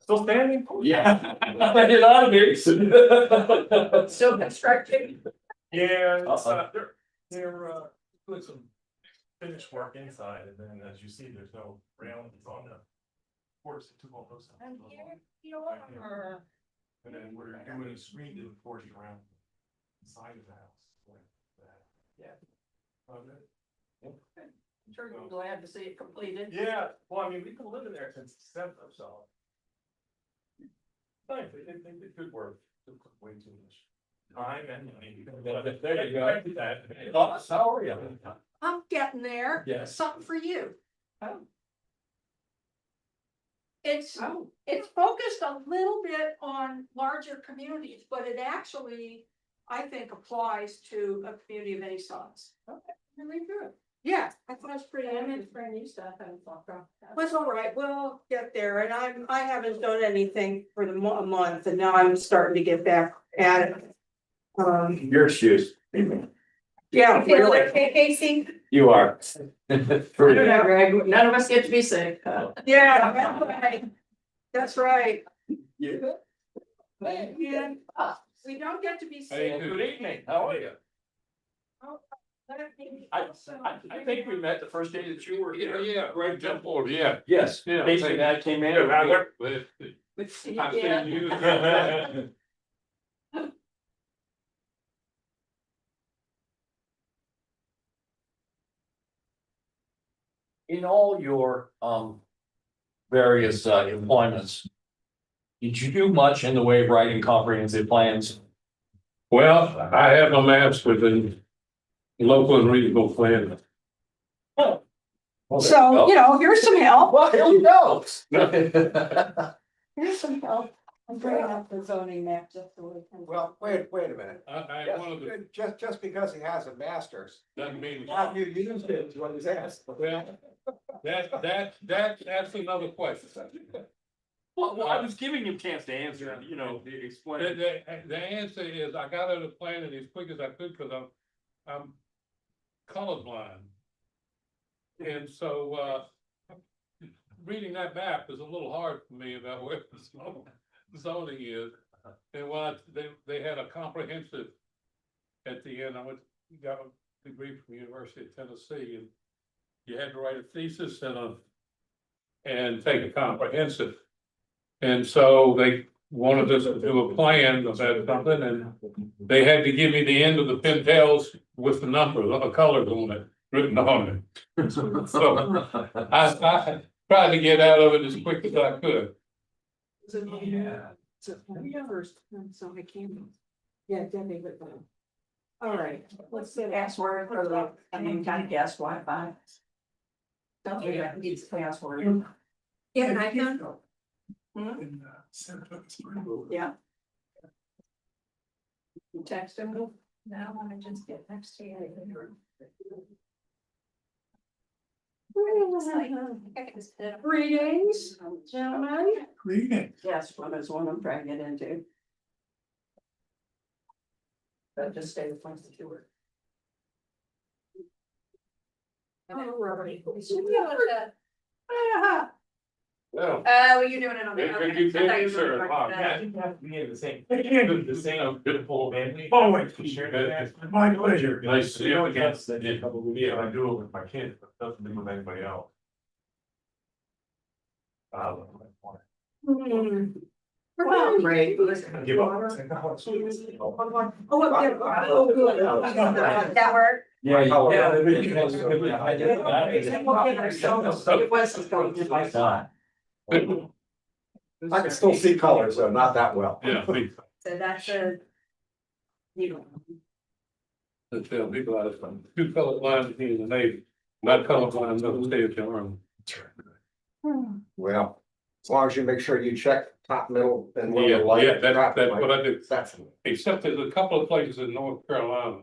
Still standing? Yeah. It ought to be. Still constructing. Yeah, they're doing some finished work inside, and then as you see, there's no railings on the porch that took all those. And here, you are. And then we're doing a screen to the porch around the side of the house. Yeah. I'm sure you're glad to see it completed. Yeah, well, I mean, we've been living there since December, so. Nice, they did good work, took way too much time and money. There you go. Thoughts, how are you? I'm getting there. Yes. Something for you. Oh. It's focused a little bit on larger communities, but it actually, I think, applies to a community of any size. Okay, really good. Yeah, I thought it was pretty. I'm in brand new stuff and fuck off. Well, it's all right, we'll get there, and I haven't done anything for a month, and now I'm starting to get back at it. Your shoes. Yeah, really. Okay, Casey? You are. Greg, None of us get to be sick. yeah, that's right. That's right. You. Yeah, we don't get to be Hey, sick. good evening, how are you? I think we met the first day that you were here. Yeah, Greg Temple, yeah. Yes, Yeah. basically I came in. I've seen you. In all your various employments. Did you do much in the way of writing comprehensive plans? Well, I have a master's in local and regional planning. So, here's some help. Well, here we go. Here's some help. I'm bringing up the zoning map just so we can. Well, wait a minute. I one of the, Just because he has a master's, doesn't mean, not you used it, is what he's asked. well, that's another question. Well, I was giving him a chance to answer, explain. The answer is I got out of planning as quick as I could because I'm colorblind. And so, reading that map is a little hard for me about where the zoning is. And what they had a comprehensive at the end, got a degree from the University of Tennessee, and you had to write a thesis and take a comprehensive. And so they wanted us to do a plan about something, and they had to give me the end of the pintails with the numbers, the colors on it, written on it. So I tried to get out of it as quick as I could. Yeah. So I can't. Yeah, Debbie would. All right, let's see. Password for the, any kind of guest Wi-Fi. Don't you need the password? Yeah, and I can. Yeah. You text him? No, I want to just get next to you. Greetings, gentlemen. Yes, one is one I'm trying to get into. But just stay with one secure. All right. Well, Were you doing it on the? If you okay. I thought can, you were sure, doing Bob. it. Yeah, I think we have to be in the same, beautiful family. Oh, wait. Share that. My pleasure. Nice to see you again. Yeah, I do it with my kids, but doesn't do it with anybody else. Well, Great. Give up. oh, yeah. Oh, good. That work? Yeah, It was going to my son. I can still see colors, though, not that well. Yeah, So that's a. You. that's people out of fun. Two color lines in the Navy, not color lines, doesn't stay at your arm. Well, as long as you make sure you check top, middle, and where Yeah, the light. yeah, that's what I do. That's. Except there's a couple of places in North Carolina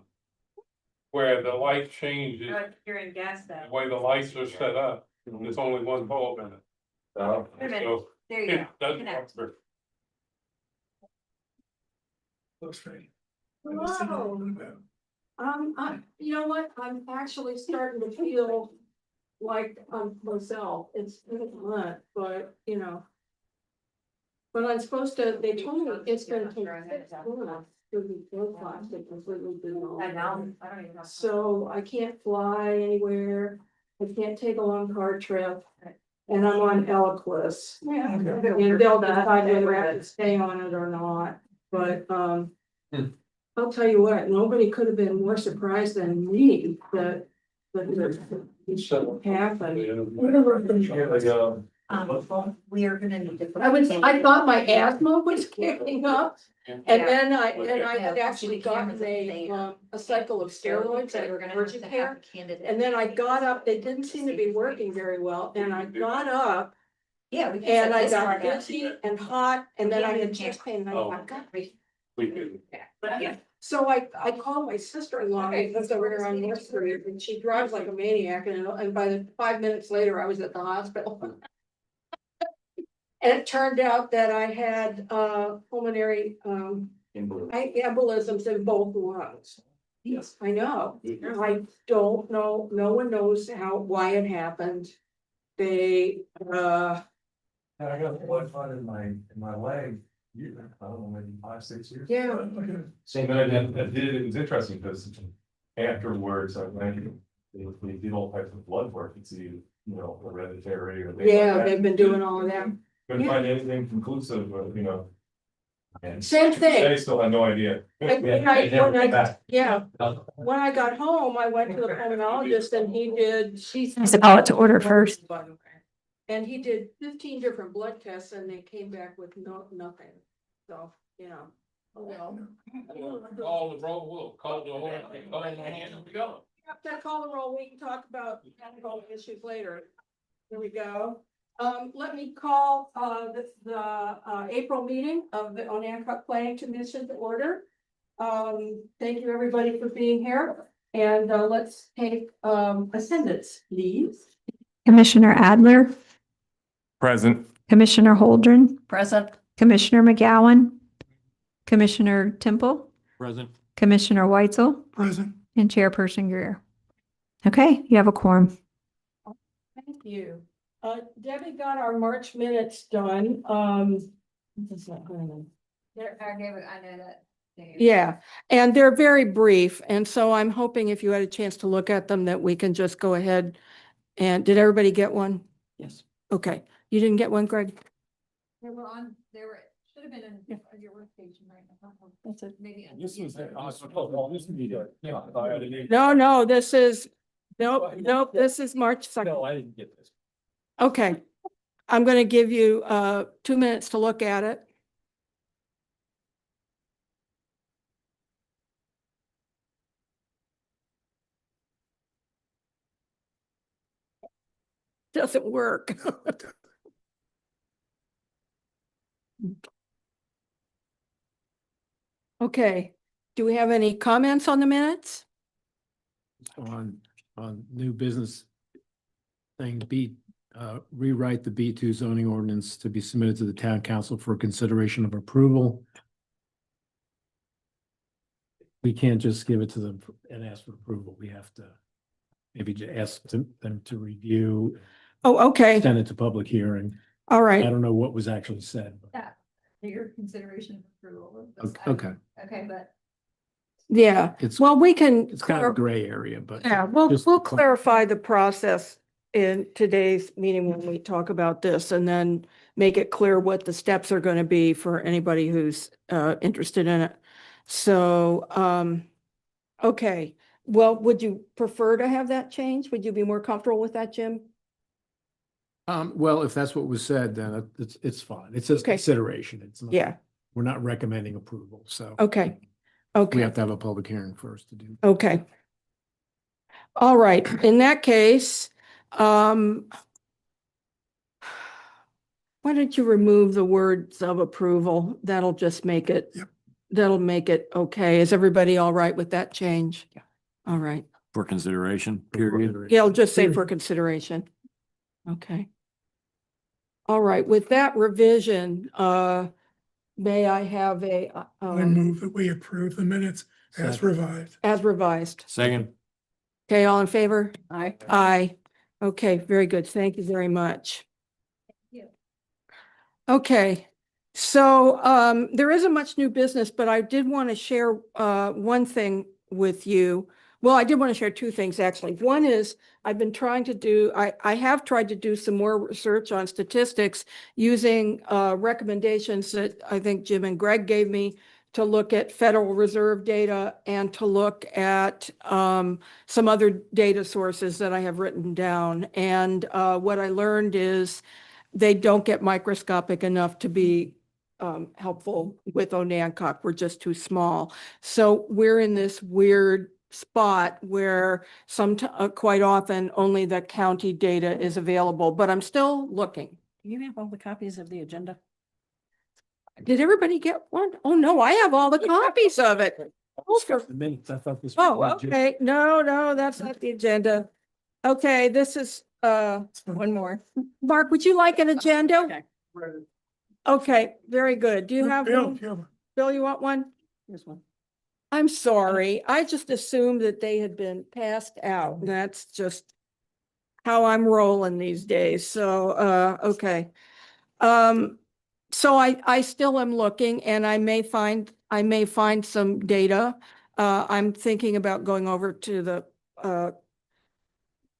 where the light changes, You're in gas the though. way the lights are set up, there's only one bulb in it. Oh, Wait a minute. So There you go. it doesn't Connect. work. Wow. You know what, I'm actually starting to feel like, myself, it's not, but, you know. But I'm supposed to, they told me it's gonna take 6 months to be built plastic completely do. I know, I don't even know. So I can't fly anywhere, I can't take a long car trip, and I'm on Eliquis. Yeah. And they'll decide whether I have to stay on it or not, but, I'll tell you what, nobody could have been more surprised than me that this happened. We are gonna need to. I thought my asthma was kicking up, and Yeah. then I had actually gotten a cycle of steroids at urgent care. And then I got up, they didn't seem to be working very well, and I got up Yeah. We can and set I this got part up. dizzy and hot, and then I Yeah, had we chest pain, and I Oh. thought, God. We do. But yeah. So I called my sister-in-law, Okay. who lives over here on North Street, and she drives like a maniac, and by the 5 minutes later, I was at the hospital. And it turned out that I had pulmonary embolisms in both lungs. Yes, I know. I don't know, no one knows why it happened. They, I got blood clot in my leg, I don't know, maybe 5-6 years. Yeah. Same, but I did, it was interesting because afterwards, I went, they did all types of blood work to see, you know, hereditary or. things like yeah, that. they've been doing all of that. Couldn't find anything conclusive, you know. And Same thing. they still had no idea. Yeah, when I got home, I went to the pulmonologist and he did. Has to call it to order first. And he did 15 different blood tests and they came back with nothing. So, you know. Oh, well. Call the roll, we'll call the whole, we go. After I call the roll, we can talk about medical issues later. Here we go. Let me call, the April meeting of the Onancock Planning Commission to order. Thank you, everybody, for being here, and, let's take, attendance, please. Commissioner Adler, Present. Commissioner Holdren, Present. Commissioner McGowan, Commissioner Temple, Present. Commissioner Weitzel, Present. and Chairperson Greer. Okay, you have a quorum. Thank you. Debbie got our March minutes done, this is not going on. I know that. Yeah, and they're very brief, and so I'm hoping if you had a chance to look at them, that we can just go ahead. And did everybody get one? Yes. Okay, you didn't get one, Greg? They were, should have been in your workstation right now. That's it. Maybe. This was. No, this is, nope, this is March 2nd. No, I didn't get this. Okay, I'm gonna give you 2 minutes to look at it. Doesn't work. Okay, do we have any comments on the minutes? on new business thing, rewrite the B2 zoning ordinance to be submitted to the town council for consideration of approval. We can't just give it to them and ask for approval. We have to maybe ask them to review, Oh, okay, send it to public hearing. all I right. don't know what was actually said. Your consideration of approval. Okay, Okay, but. Yeah, it's, well, we can. it's kind of a gray area, but. Yeah, we'll just- clarify the process in today's meeting when we talk about this, and then make it clear what the steps are going to be for anybody who's interested in it. So, okay, well, would you prefer to have that change? Would you be more comfortable with that, Jim? Well, if that's what was said, then it's fine. It's just Okay. consideration. It's not, Yeah, we're not recommending approval, so. okay, We okay. have to have a public hearing first to do. Okay. All right, in that case, why don't you remove the words of approval? That'll just make it. Yep. That'll make it okay. Is everybody all right with that change? Yeah. All right. For consideration, Yeah, I'll just say for consideration. Okay. All right, with that revision, may I have I move that we approve the minutes as Second. revised. as revised? Second. Okay, all in favor? Aye. Aye. Okay, very good. Thank you very much. you. Okay, so there isn't much new business, but I did want to share one thing with you. Well, I did want to share two things, actually. One is I've been trying to do, I have tried to do some more research on statistics using recommendations that I think Jim and Greg gave me to look at Federal Reserve data and to look at some other data sources that I have written down. And what I learned is they don't get microscopic enough to be helpful with Onancock. We're just too small. So we're in this weird spot where quite often only the county data is available, but I'm still looking. Do you have all the copies of the agenda? Did everybody get one? Oh, no, I have all the copies of it. The minutes, I thought this. Oh, was legit. okay. No, that's not the agenda. Okay, this is, One more. Mark, would you like an agenda? Okay. Okay, very good. Do you have one? Bill, Bill, you want one? Here's one. I'm sorry. I just assumed that they had been passed out. And that's just how I'm rolling these days. So, okay. So I still am looking and I may find some data. I'm thinking about going over to the,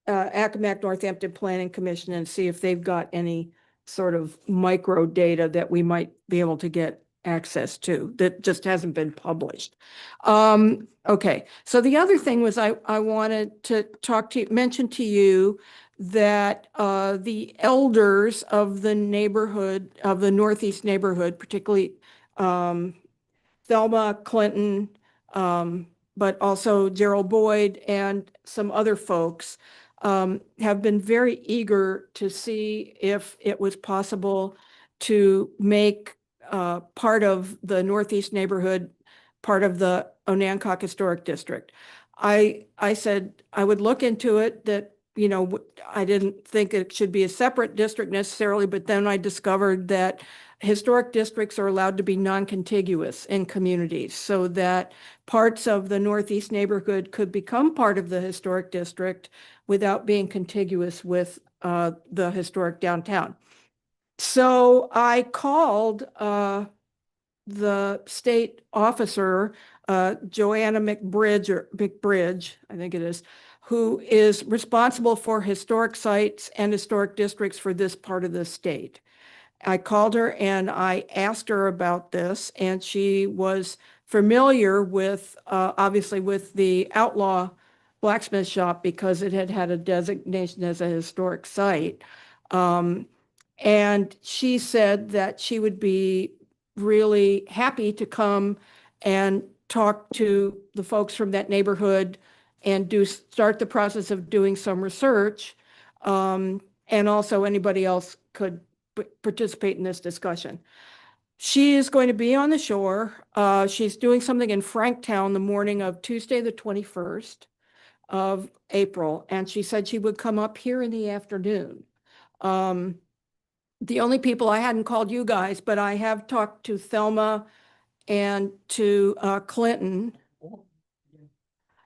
Accomack Northampton Planning Commission and see if they've got any sort of micro data that we might be able to get access to that just hasn't been published. Okay, so the other thing was I wanted to mention to you that the elders of the neighborhood, of the Northeast neighborhood, particularly Thelma Clinton, but also Gerald Boyd and some other folks have been very eager to see if it was possible to make part of the Northeast neighborhood part of the Onancock Historic District. I said I would look into it, that, you know, I didn't think it should be a separate district necessarily, but then I discovered that historic districts are allowed to be non-contiguous in communities, so that parts of the Northeast neighborhood could become part of the historic district without being contiguous with the historic downtown. So I called the state officer, Joanna McBridge, I think it is, who is responsible for historic sites and historic districts for this part of the state. I called her and I asked her about this, and she was familiar with, obviously with the outlaw blacksmith shop because it had had a designation as a historic site. And she said that she would be really happy to come and talk to the folks from that neighborhood and start the process of doing some research. And also anybody else could participate in this discussion. She is going to be on the shore. She's doing something in Franktown the morning of Tuesday, the 21st of April. And she said she would come up here in the afternoon. The only people, I hadn't called you guys, but I have talked to Thelma and to Clinton.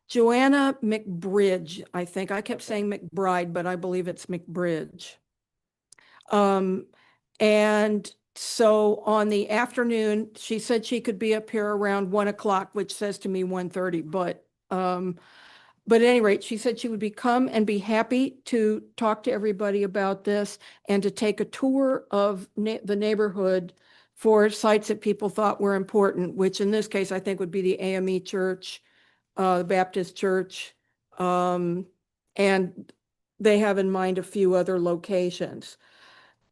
Joanna McBridge, I think. I kept saying McBride, but I believe it's McBridge. And so on the afternoon, she said she could be up here around 1 o'clock, which says to me 1:30, but at any rate, she said she would come and be happy to talk to everybody about this and to take a tour of the neighborhood for sites that people thought were important, which in this case, I think would be the AME Church, the Baptist Church, and they have in mind a few other locations.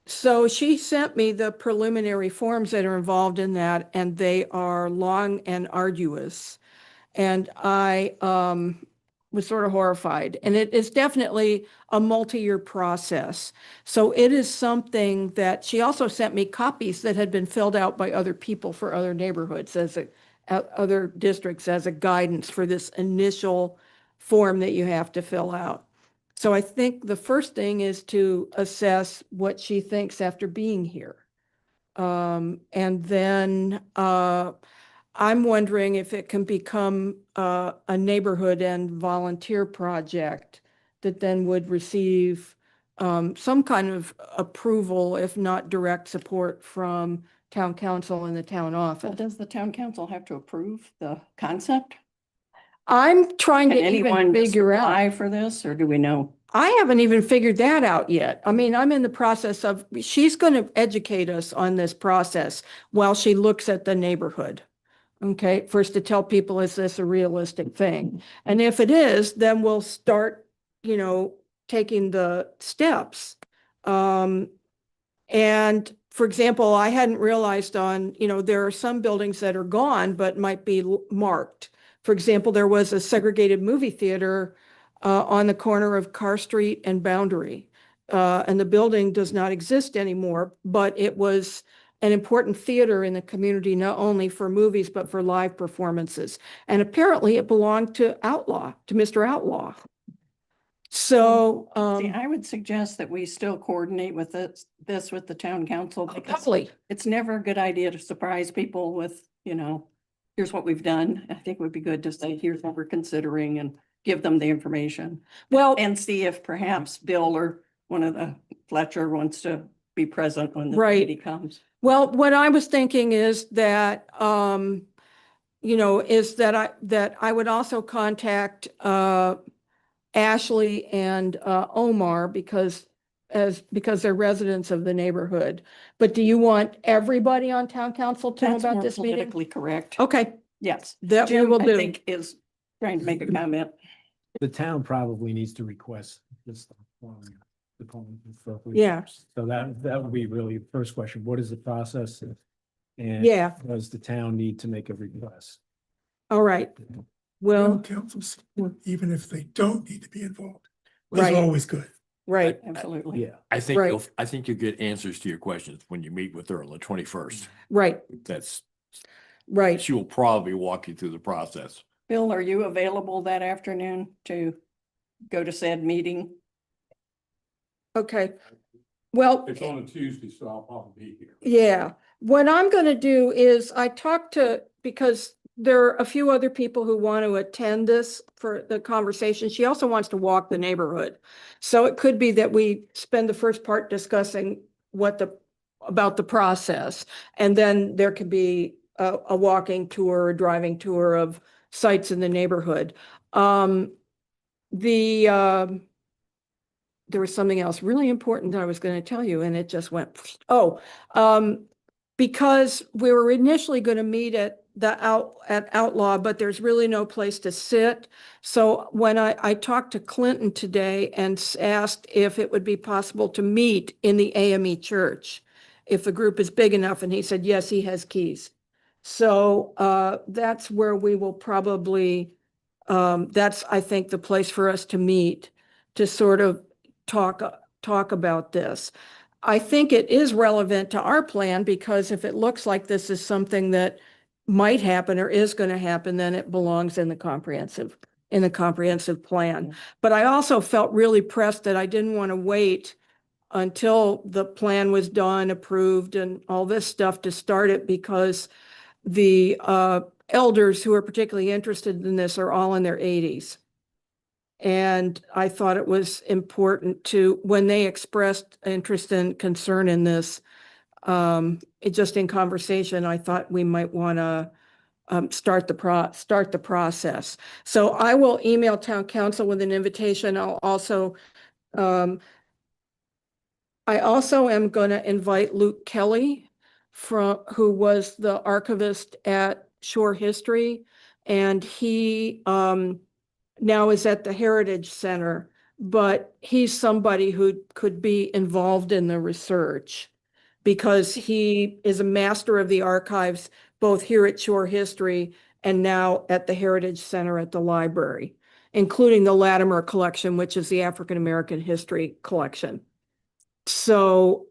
So she sent me the preliminary forms that are involved in that, and they are long and arduous. And I was sort of horrified. And it is definitely a multi-year process. So it is something that she also sent me copies that had been filled out by other people for other neighborhoods other districts as a guidance for this initial form that you have to fill out. So I think the first thing is to assess what she thinks after being here. And then I'm wondering if it can become a neighborhood and volunteer project that then would receive some kind of approval, if not direct support from town council and the town Well, office. does the town council have to approve the concept? I'm trying Can to even anyone just figure out. apply for this, or do we know? I haven't even figured that out yet. I mean, I'm in the process of, she's going to educate us on this process while she looks at the neighborhood. Okay, first to tell people, is this a realistic thing? And if it is, then we'll start, taking the steps. And for example, I hadn't realized there are some buildings that are gone, but might be marked. For example, there was a segregated movie theater on the corner of Carr Street and Boundary. And the building does not exist anymore, but it was an important theater in the community, not only for movies, but for live performances. And apparently it belonged to Mr. Outlaw. So, See, I would suggest that we still coordinate with this with the town council, because probably, it's never a good idea to surprise people with, here's what we've done. I think it would be good to say, here's what we're considering, and give them the information. well, And see if perhaps Bill or one of the Fletcher wants to be present when the Right. committee comes. well, what I was thinking is that, that I would also contact, Ashley and Omar because they're residents of the neighborhood. But do you want everybody on town council to know That's about more this meeting? politically correct. Okay, Yes. that we Jim, will I do. think, is trying to make a comment. The town probably needs to request this. Yeah. So that would be really the first question. What is the process? And Yeah, does the town need to make a request? all right. Town Well, council support, even if they don't need to be involved, is Right. always good. right, Absolutely. Yeah. I think Right. I think you'll get answers to your questions when you meet with her on the 21st. right, That's, right. she will probably walk you through the process. Bill, are you available that afternoon to go to said meeting? Okay. Well, It's on a Tuesday, so I'll probably be here. yeah, what I'm gonna do is I talked to, because there are a few other people who want to attend this for the conversation. She also wants to walk the neighborhood. So it could be that we spend the first part discussing about the process. And then there could be a walking tour, a driving tour of sites in the neighborhood. There was something else really important that I was going to tell you, and it just went, because we were initially going to meet at Outlaw, but there's really no place to sit. So when I talked to Clinton today and asked if it would be possible to meet in the AME church, if the group is big enough, and he said, yes, he has keys. So that's where we will probably, that's, I think, the place for us to meet, to sort of talk about this. I think it is relevant to our plan, because if it looks like this is something that might happen or is going to happen, then it belongs in the comprehensive plan. But I also felt really pressed that I didn't want to wait until the plan was done, approved, and all this stuff to start it, because the elders who are particularly interested in this are all in their 80s. And I thought it was important to, when they expressed interest and concern in this, just in conversation, I thought we might want to start the process. So I will email town council with an invitation. I'll also, I also am going to invite Luke Kelly, who was the archivist at Shore History, and he now is at the Heritage Center, but he's somebody who could be involved in the research, because he is a master of the archives, both here at Shore History and now at the Heritage Center at the library, including the Latimer collection, which is the African American history collection. So,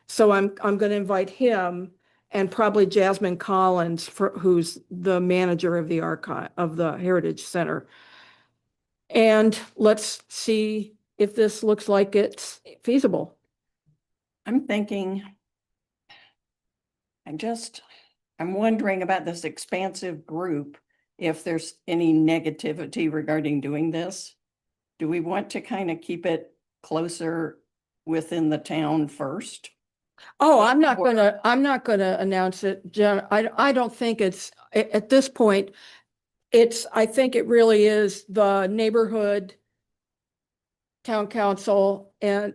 so I'm going to invite him, and probably Jasmine Collins, who's the manager of the archive of the Heritage Center. And let's see if this looks like it's feasible. I'm thinking, I'm wondering about this expansive group, if there's any negativity regarding doing this. Do we want to kind of keep it closer within the town first? Oh, I'm not gonna announce it, Jen. I don't think it's, at this point, I think it really is the neighborhood, town council, and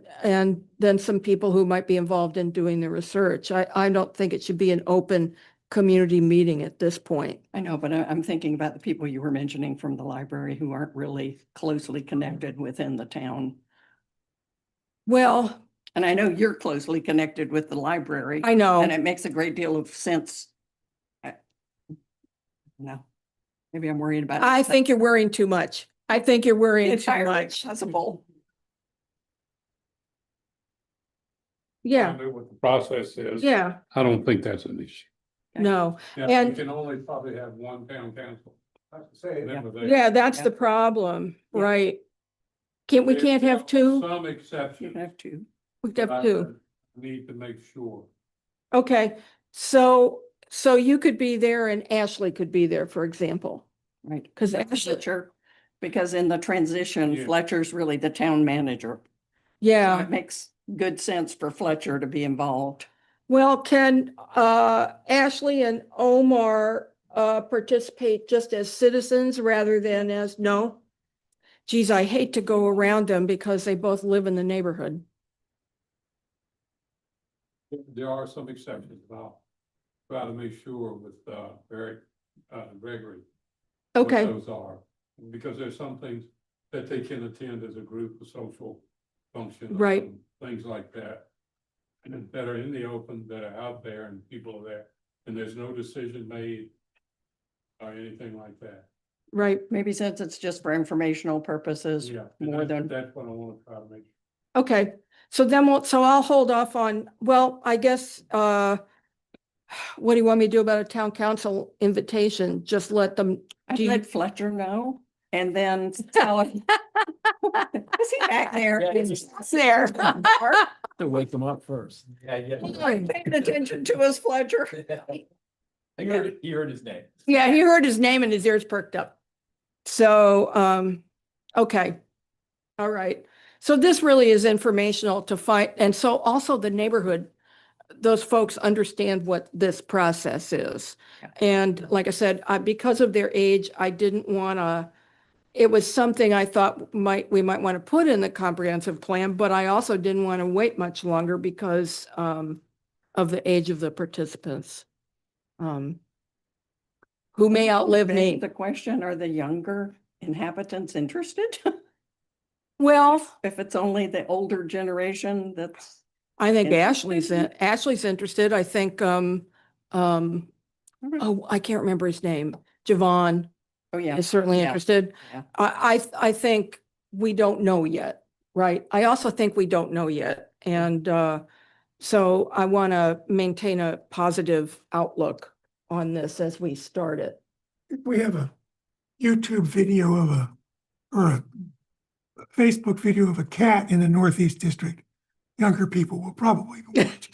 then some people who might be involved in doing the research. I don't think it should be an open community meeting at this point. I know, but I'm thinking about the people you were mentioning from the library who aren't really closely connected within the town. Well, And I know you're closely connected with the library. I know. And it makes a great deal of sense. No, maybe I'm worried about. I think you're worrying too much. I think you're worrying too entirely much. accessible. Yeah, I know what the process is. yeah, I don't think that's an issue. no. Yeah, you And can only probably have one town council. Say, Yeah. yeah, that's the problem, Yeah. right? We can't have two? Some You exceptions. have to. We have but two. I Need to make sure. Okay, so you could be there and Ashley could be there, for example. Right. 'Cause That's Ashley- Fletcher, because in the transition, Yeah. Fletcher's really the town manager. So Yeah, it makes good sense for Fletcher to be involved. well, can Ashley and Omar participate just as citizens rather than as, no? Geez, I hate to go around them because they both live in the neighborhood. There are some exceptions. I'll try to make sure with Eric, Gregory. what Okay, Those are, because there's some things that they can attend as a group of social functions. Right. and Things like that. And that are in the open, that are out there and people are there, and there's no decision made. Or anything like that. right, Maybe since it's just for informational purposes, Yeah. and more that's- than, That's what I wanna try to make. okay. So then I'll hold off on, well, I guess, what do you want me to do about a town council invitation? Just let them, I'd do you- let Fletcher know and then tell him. Is he back there? He's there. To wake them up first. Yeah, yeah. Paying attention to us, Fletcher. You heard his name. Yeah, he heard his name and his ears perked up. So, okay. All right. So this really is informational to find, and so also the neighborhood, those folks understand what this process is. Yeah. And like I said, because of their age, I didn't want to, it was something I thought we might want to put in the comprehensive plan, but I also didn't want to wait much longer because of the age of the participants. Who may outlive me. The question, are the younger inhabitants interested? Well, If it's only the older generation that's. I think Interested? Ashley's interested. I think, oh, I can't remember his name. Javon Oh, yeah. is certainly Yeah. interested. Yeah. I think we don't know yet, right? I also think we don't know yet. And so I want to maintain a positive outlook on this as we start it. If we have a YouTube video of or a Facebook video of a cat in the Northeast District, younger people will probably watch.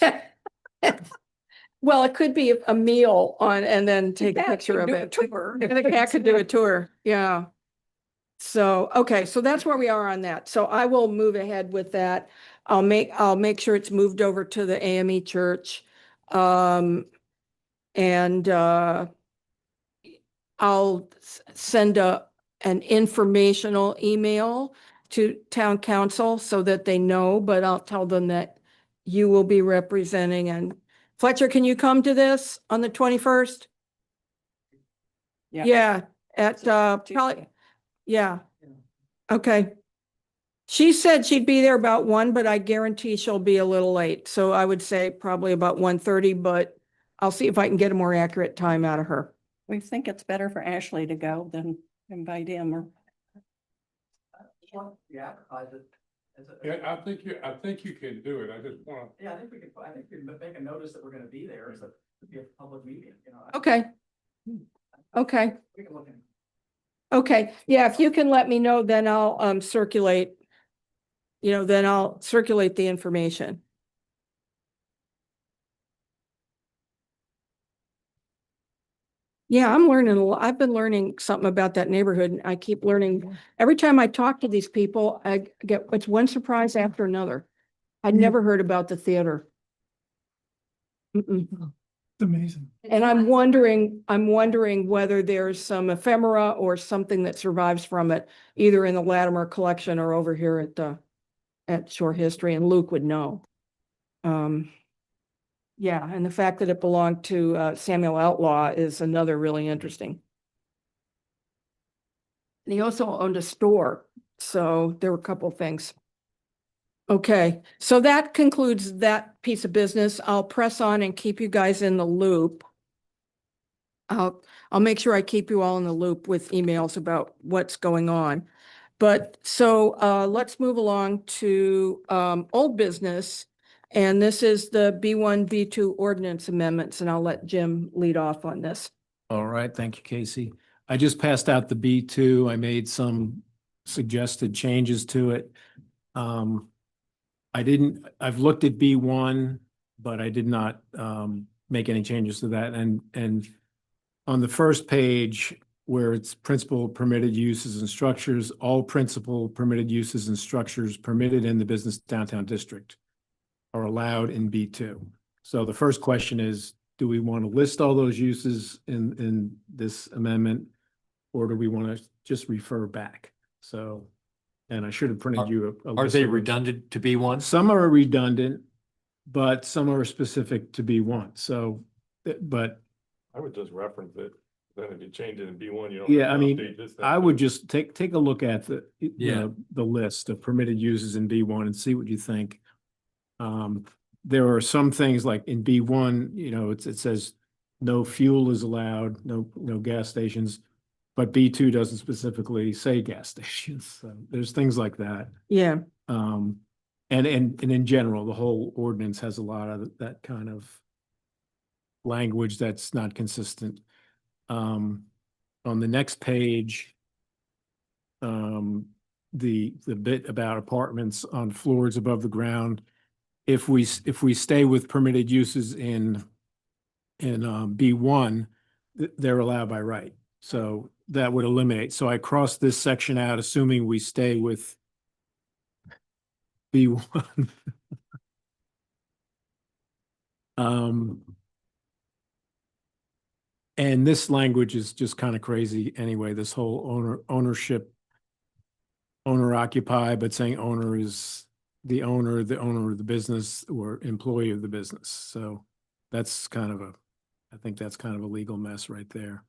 Well, it could be a meal and then take a cat picture could of do a it. tour. And the cat could do a tour, yeah. So, okay, so that's where we are on that. So I will move ahead with that. I'll make sure it's moved over to the AME church. And I'll send an informational email to town council so that they know, but I'll tell them that you will be representing. And Fletcher, can you come to this on the 21st? Yeah. Yeah, at probably, yeah. Okay. She said she'd be there about 1, but I guarantee she'll be a little late. So I would say probably about 1:30, but I'll see if I can get a more accurate time out of her. We think it's better for Ashley to go than invite him or. Yeah, advertise it. Yeah, I think you can do it. I just wanna. Yeah, I think we could make a notice that we're gonna be there as a public meeting, you know. Okay. Okay. We can look in. Okay, yeah, if you can let me know, then I'll circulate. Then I'll circulate the information. Yeah, I'm learning a lot. I've been learning something about that neighborhood and I keep learning. Every time I talk to these people, I get, it's one surprise after another. I'd never heard about the theater. Mm-mm. It's amazing. And I'm wondering whether there's some ephemera or something that survives from it, either in the Latimer collection or over here at Shore History, and Luke would know. Yeah, and the fact that it belonged to Samuel Outlaw is another really interesting. And he also owned a store, so there were a couple things. Okay, so that concludes that piece of business. I'll press on and keep you guys in the loop. I'll make sure I keep you all in the loop with emails about what's going on. But so let's move along to old business. And this is the B1, B2 ordinance amendments, and I'll let Jim lead off on this. All right, thank you, Casey. I just passed out the B2. I made some suggested changes to it. I've looked at B1, but I did not make any changes to that. And on the first page where it's principal permitted uses and structures, all principal permitted uses and structures permitted in the business downtown district are allowed in B2. So the first question is, do we want to list all those uses in this amendment? Or do we want to just refer back? So, and I should have printed you a Are list they of those. redundant to be one? Some are redundant, but some are specific to B1. So, but I would just reference it, then if you change it in B1, you don't. yeah, have I to mean, update this, that, I would just take a look at Yeah. the list of permitted uses in B1 and see what you think. There are some things like in B1, it says no fuel is allowed, no gas stations. But B2 doesn't specifically say gas stations. So there's things like that. Yeah, And in general, the whole ordinance has a lot of that kind of language that's not consistent. On the next page, the bit about apartments on floors above the ground, if we stay with permitted uses in B1, they're allowed by right. So that would eliminate. So I crossed this section out, assuming we stay with B1. And this language is just kind of crazy anyway, this whole ownership, owner occupy, but saying owner is the owner of the business or employee of the business. So that's kind of I think that's kind of a legal mess right there.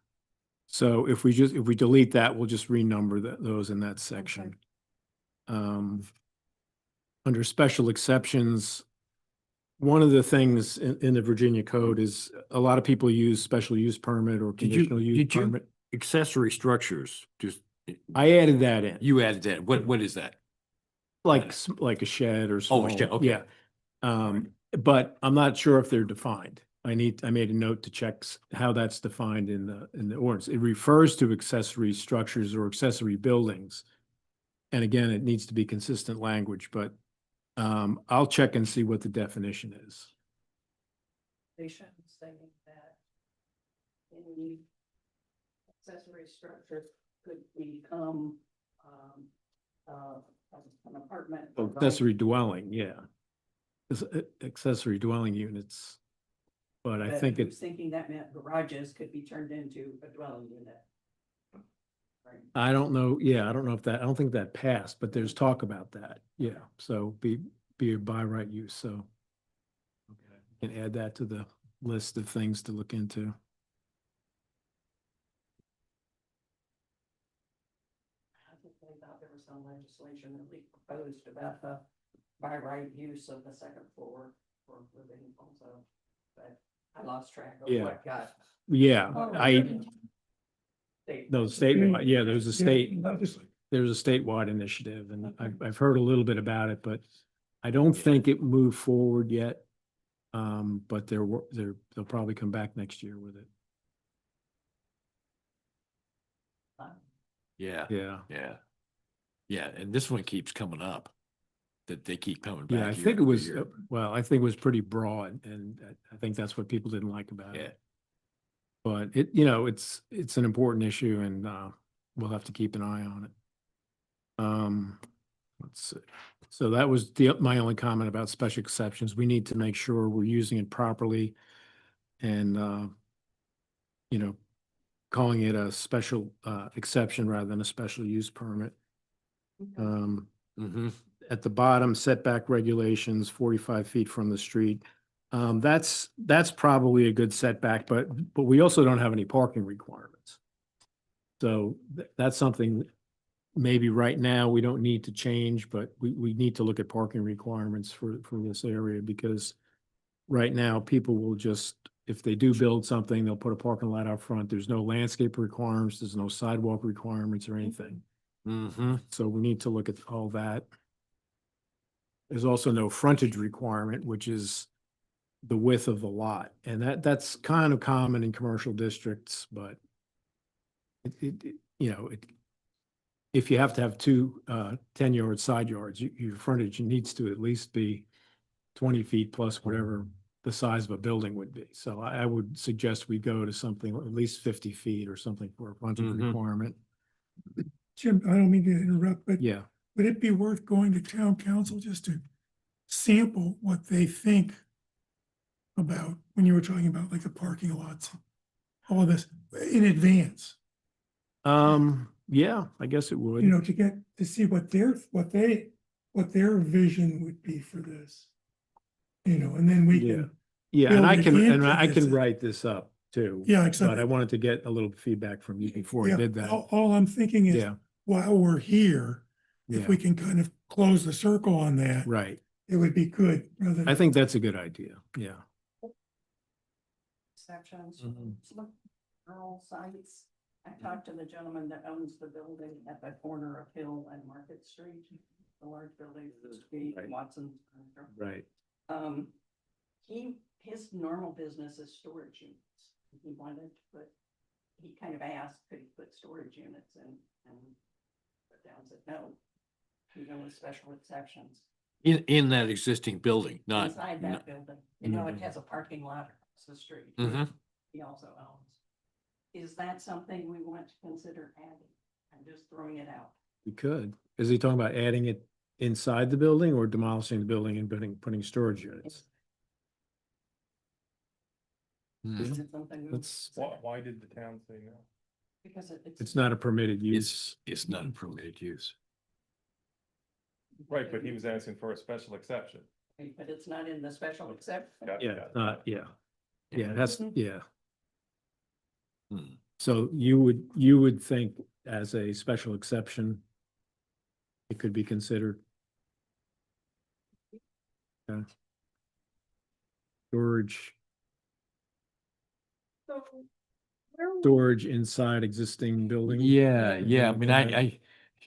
So if we delete that, we'll just renumber those in that section. Under special exceptions, one of the things in the Virginia code is a lot of people use special use permit or conditional use permit. Accessory structures, just, I added that in, you added that. What is that? like a shed or small. shed, okay. Yeah. But I'm not sure if they're defined. I made a note to check how that's defined in the ordinance. It refers to accessory structures or accessory buildings. And again, it needs to be consistent language, but I'll check and see what the definition is. They shouldn't say that any accessory structure could become an apartment. Accessory dwelling, yeah. Accessory dwelling units. But I think was thinking that meant garages could be turned into a dwelling unit. I don't know. Yeah, I don't know I don't think that passed, but there's talk about that. Yeah, so be a by right use, so. Okay, you can add that to the list of things to look into. I think they thought there was some legislation that we proposed about the by right use of the second floor for living also, but I lost track of Yeah. what got. Yeah, Oh, no, statewide, yeah, there's a statewide initiative, and I've heard a little bit about it, but I don't think it moved forward yet. But they'll probably come back next year with it. Yeah, Yeah. yeah. Yeah, and this one keeps coming up, that they keep coming back. Yeah, I year think it after was, year. I think it was pretty broad, and I think that's what people didn't like about Yeah. it. But it, you know, it's an important issue and, we'll have to keep an eye on it. Let's see. So that was my only comment about special exceptions. We need to make sure we're using it properly and, you know, calling it a special, exception rather than a special use permit. Mm-hmm. At the bottom, setback regulations, 45 feet from the street. That's probably a good setback, but we also don't have any parking requirements. So that's something maybe right now we don't need to change, but we need to look at parking requirements for this area because right now people will just, if they do build something, they'll put a parking lot out front. There's no landscape requirements, there's no sidewalk requirements or anything. Mm-hmm. So we need to look at all that. There's also no frontage requirement, which is the width of the lot. And that's kind of common in commercial districts, but you know, if you have to have two 10-yard side yards, your frontage needs to at least be 20 feet plus whatever the size of a building would be. So I would suggest we go to something at least 50 feet or something for a frontage Mhm. requirement. Jim, I don't mean to interrupt, but Yeah. would it be worth going to town council just to sample what they think about, when you were talking about like the parking lots, all of this in advance, Yeah, I guess it would. you know, to get, to see what their vision would be for this. You know, and then we Yeah. can, Yeah, and build it into I can this. write this up too. yeah, But I except, wanted to get a little feedback from you before I yeah, did that. all I'm thinking is, Yeah, while we're here, if yeah, we can kind of close the circle on that, right. it would be good, rather than. I think that's a good idea. Yeah. Exceptions, Mhm. some rural sites. I talked to the gentleman that owns the building at the corner of Hill and Market Street, the large building, used to be Right. Watson's. Right. His normal business is storage units. He wanted to put, he kind of asked, could he put storage units in, and the town said, no. You go with special exceptions In that existing building, not. inside that building. You know, it has a parking lot across the street. Mm-hmm. He also owns. Is that something we want to consider adding? I'm just throwing it out. We could. Is he talking about adding it inside the building or demolishing the building and putting storage units? Is it something? we would That's, Why, consider? why did the town say no? Because it's not a permitted use. It's not a permitted use. Right, but he was asking for a special exception. But it's not in the special exception. Yeah, not, yeah. Yeah, that's, Mhm. yeah. Hmm. So you would think as a special exception, it could be considered. Okay. Storage, So where would- storage inside existing building. Yeah, yeah, I mean, Okay.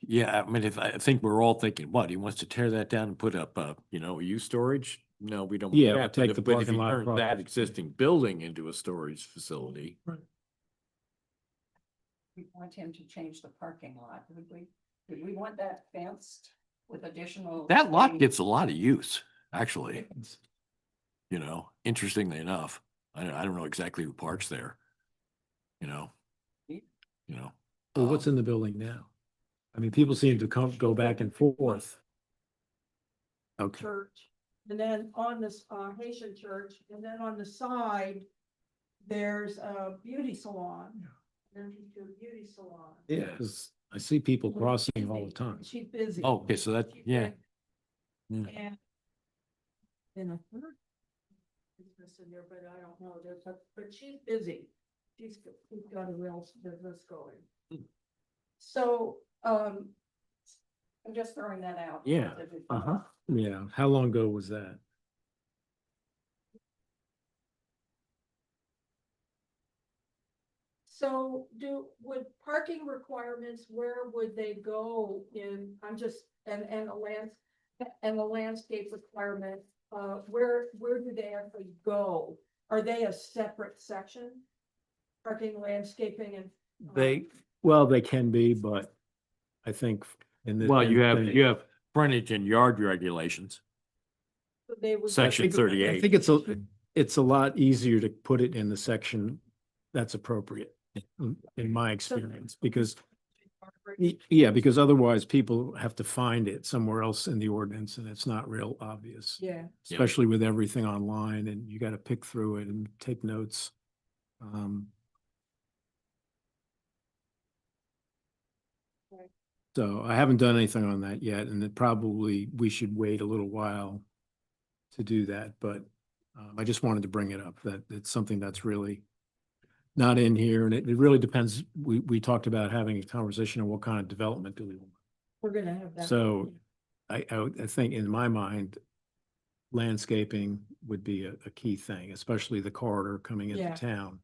yeah, I mean, if I think we're all thinking, what, he wants to tear that down and put up, use storage? No, we don't. want Yeah, or that, but take if- the but if parking he lot turned across that the- existing building into a storage facility. We want him to change the parking lot, would we? Would we want that fenced with additional? That lot screening? gets a lot of use, actually. Interestingly enough, I don't know exactly who parks there. You know. Well, what's in the building now? I mean, people seem to go back and forth. Okay, Church, and then on this Haitian church, and then on the side, there's a beauty salon. There's a beauty salon. yeah, because I see people crossing She's all the busy. time. She's busy. Oh, okay, so that, She's yeah. busy. Yeah. And. And a third. Business in there, but I don't know, but she's busy. She's got a real business going. Hmm. So, I'm just throwing that out. Yeah, If it- Uh-huh. Yeah, how long ago was that? So would parking requirements, where would they go in, and the landscape requirement, where do they actually go? Are they a separate section? Parking, landscaping and. They can be, but I think in the. Well, you have frontage and yard regulations. They would. Section I think 38. it's a lot easier to put it in the section that's appropriate in my experience, because yeah, because otherwise people have to find it somewhere else in the ordinance and it's not real obvious. Yeah. Especially with everything online and you got to pick through it and take notes. Right. So I haven't done anything on that yet, and it probably, we should wait a little while to do that, but I just wanted to bring it up, that it's something that's really not in here, and it really depends. We talked about having a conversation on what kind of development do we want. We're gonna have that. So I think in my mind, landscaping would be a key thing, especially the corridor coming into Yeah. town.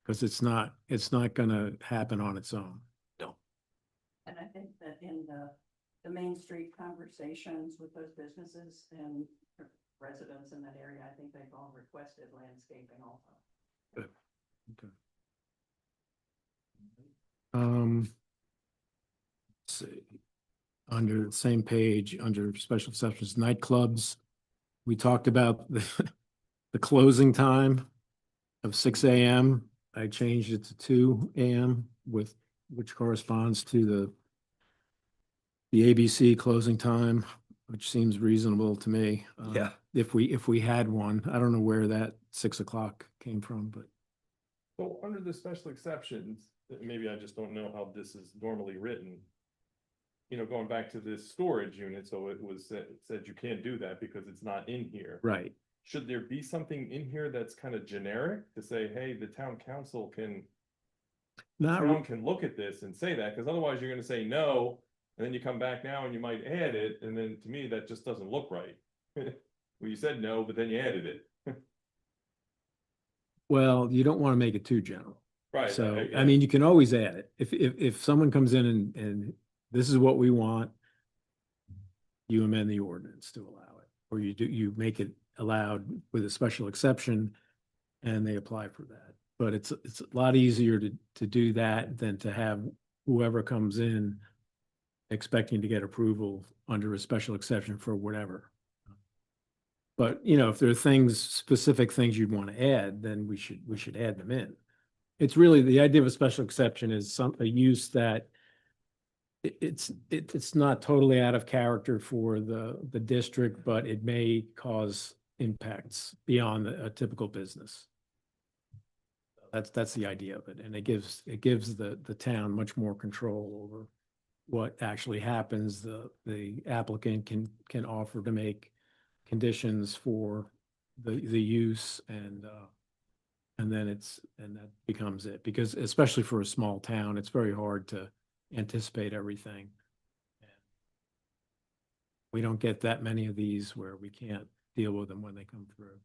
Because it's not gonna happen on its own. And I think that in the Main Street conversations with those businesses and residents in that area, I think they've all requested landscaping also. Okay. Let's see, under the same page, under special exceptions, nightclubs, we talked about the closing time of 6 AM. I changed it to 2 AM which corresponds to the ABC closing time, which seems reasonable to me. Yeah. If we had one, I don't know where that 6 o'clock came from, but So under the special exceptions, maybe I just don't know how this is normally written. You know, going back to this storage unit, so it said you can't do that because it's not in here. right. Should there be something in here that's kind of generic to say, hey, the town council can town can look at this and say that, because otherwise you're gonna say no, and then you come back now and you might add it, and then to me, that just doesn't look right. Well, you said no, but then you added it. Well, you don't want to make it too general. Right. So, yeah. I mean, you can always add it. If someone comes in and this is what we want, you amend the ordinance to allow it, or you make it allowed with a special exception and they apply for that. But it's a lot easier to do that than to have whoever comes in expecting to get approval under a special exception for whatever. But, you know, if there are specific things you'd want to add, then we should add them in. It's really, the idea of a special exception is a use that it's not totally out of character for the district, but it may cause impacts beyond a typical business. That's the idea of it. And it gives the town much more control over what actually happens. The applicant can offer to make conditions for the use and then that becomes it, because especially for a small town, it's very hard to anticipate everything. We don't get that many of these where we can't deal with them when they come through.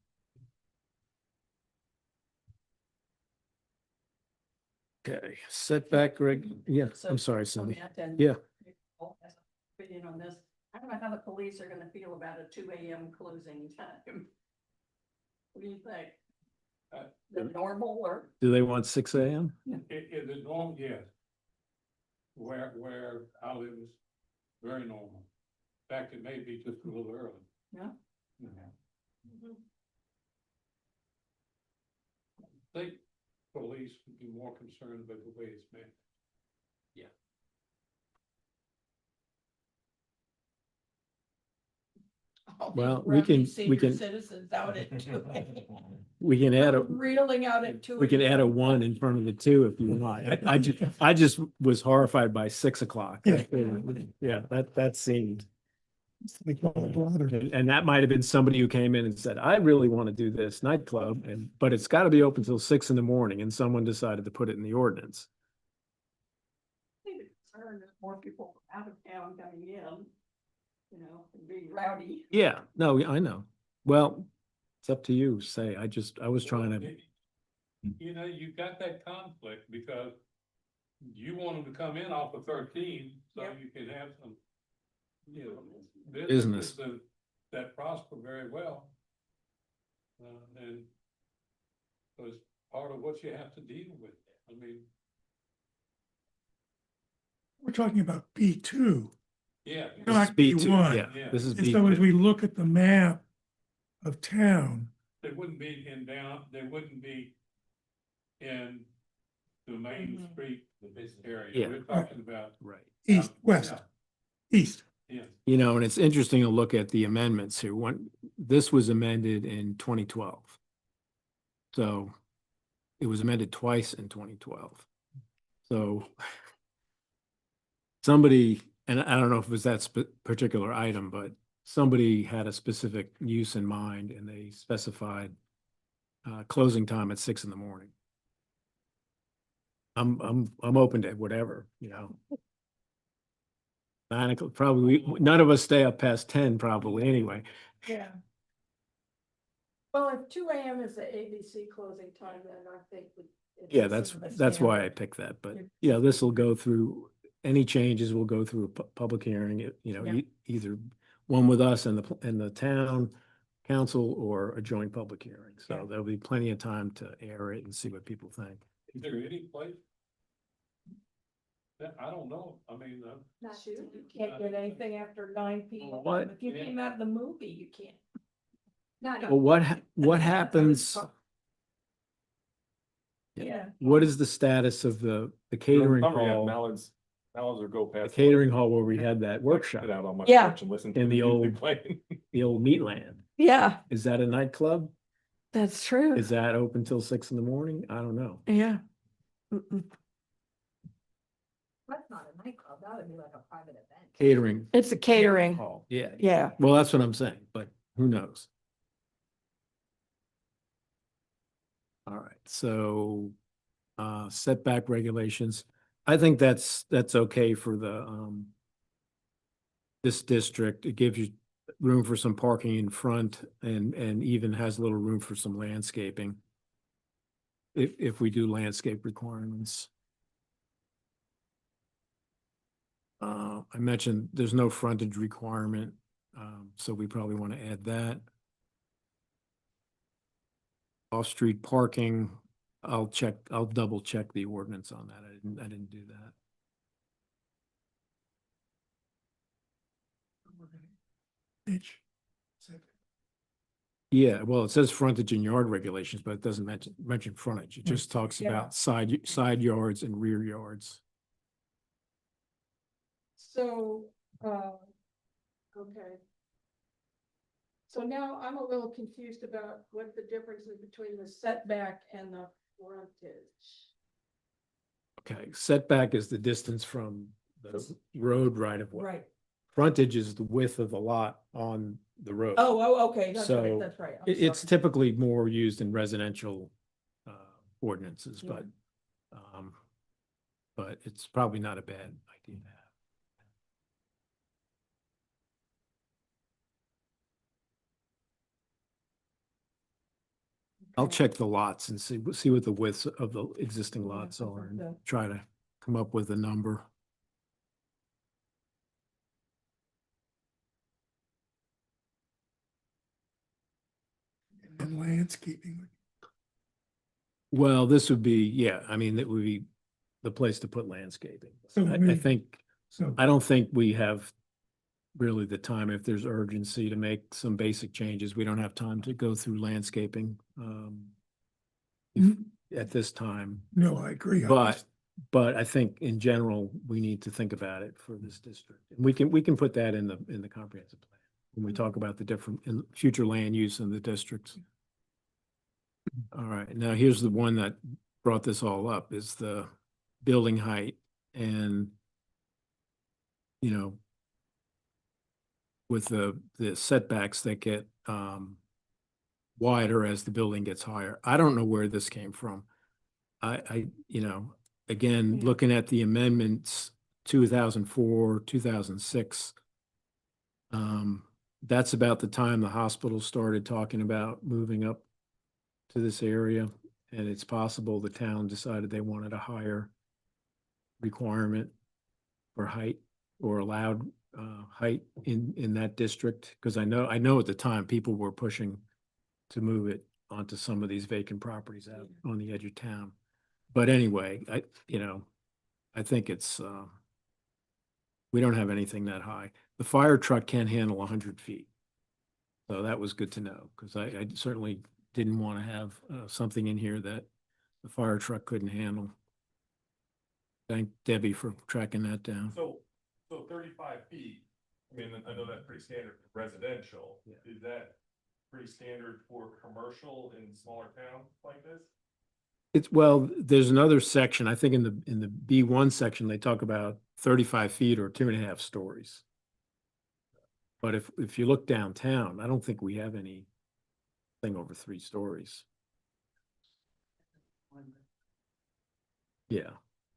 Okay, setback, Greg. Yeah, So, I'm sorry, on Cindy. that then, Yeah. Paul has an opinion on this. I don't know how the police are gonna feel about a 2 AM closing time. What do you think? The normal or? Do they want 6 AM? Is it normal? Yes. Where I live is very normal. In fact, it may be just a little early. Yeah. I think police would be more concerned about the way it's made. Well, we can Citizens out at 2 we can add reeling out at 2. we can add a 1 in front of the 2 if you want. I just was horrified by 6 o'clock. Yeah. Yeah, that seemed. They call it ladder. And that might have been somebody who came in and said, I really want to do this nightclub, but it's got to be open till 6 in the morning, and someone decided to put it in the ordinance. I think it's concerned that more people out of town coming in, you know, and be rowdy. Yeah, no, I know. Well, it's up to you, say, I was trying to, You know, you got that conflict because you want them to come in off of 13, so Yep. you can have some, you know, Business. businesses that prosper very well. And so it's part of what you have to deal with. I mean, We're talking about B2. yeah. Not B2, B1. yeah, Yeah. this is And so as B2. we look at the map of town, They wouldn't be in down, they wouldn't be in the main street, the business area. Yeah. We're talking about. Right. East, west, east. Yeah. You know, and it's interesting to look at the amendments here. When this was amended in 2012. So it was amended twice in 2012. So somebody, and I don't know if it was that particular item, but somebody had a specific use in mind and they specified closing time at 6 a.m. I'm open to whatever, you know. 9 o'clock, probably, none of us stay up past 10 probably anyway. Yeah. Well, if 2 a.m. is the ABC closing time, then I think. Yeah, that's why I picked that, but yeah, this will go through, any changes will go through a public hearing, you know, Yeah. either one with us and the town council or a joint public hearing. So Yeah. there'll be plenty of time to air it and see what people think. Is there any place? That, I don't know, I mean, Shoot, you can't get anything after 9 p.m. What? If you came out of the movie, you can't. Well, what happens, Yeah. what is the status of the catering Summer, yeah, hall? Mallards will go The past. catering hall where we had that workshop, Sit out on my Yeah. porch and listen In to the music old- playing. the old Meatland. Yeah, Is that a nightclub? that's true. Is that open till 6 a.m? I don't know. Yeah. That's not a nightclub, that would be like a private event. Catering It's a catering. hall, yeah. Yeah. Well, that's what I'm saying, but who knows? All right, so setback regulations. I think that's okay for the this district. It gives you room for some parking in front and even has a little room for some landscaping. If we do landscape requirements. I mentioned there's no frontage requirement, so we probably want to add that. Off-street parking, I'll double check the ordinance on that. I didn't do that. H. Yeah, well, it says frontage and yard regulations, but it doesn't mention frontage. It just talks Yeah. about side yards and rear yards. So, okay. So now I'm a little confused about what the difference is between the setback and the frontage. Okay, setback is the distance from the road right of way. Right. Frontage is the width of the lot on the road. Okay, that's right, So that's right. I'm It's sorry. typically more used in residential ordinances, Yeah. but it's probably not a bad idea to have. I'll Okay. check the lots and see what the widths of the existing lots are and okay. try to come up with a number. And landscaping. Well, this would be, yeah, I mean, that would be the place to put landscaping. So I we- think, So, I don't think we have really the time, if there's urgency to make some basic changes, we don't have time to go through landscaping at this time. no, I agree. I But, just- but I think in general, we need to think about it for this district. And we can put that in the comprehensive plan when we talk about the different future land use in the districts. All right, now here's the one that brought this all up is the building height and, you know, with the setbacks that get wider as the building gets higher. I don't know where this came from. Again, Yeah. looking at the amendments, 2004, 2006. That's about the time the hospital started talking about moving up to this area. And it's possible the town decided they wanted a higher requirement for height or allowed height in that district. Because I know at the time people were pushing to move it onto some of these vacant properties out on the edge of town. But anyway, I think it's, we don't have anything that high. The fire truck can handle 100 feet. So that was good to know, because I certainly didn't want to have something in here that the fire truck couldn't handle. Thank Debbie for tracking that down. So 35 feet, I mean, I know that's pretty standard for residential. Yeah. Is that pretty standard for commercial in smaller towns like this? It's, well, there's another section, I think in the B1 section, they talk about 35 feet or 2.5 stories. But if you look downtown, I don't think we have anything over 3 stories. Yeah,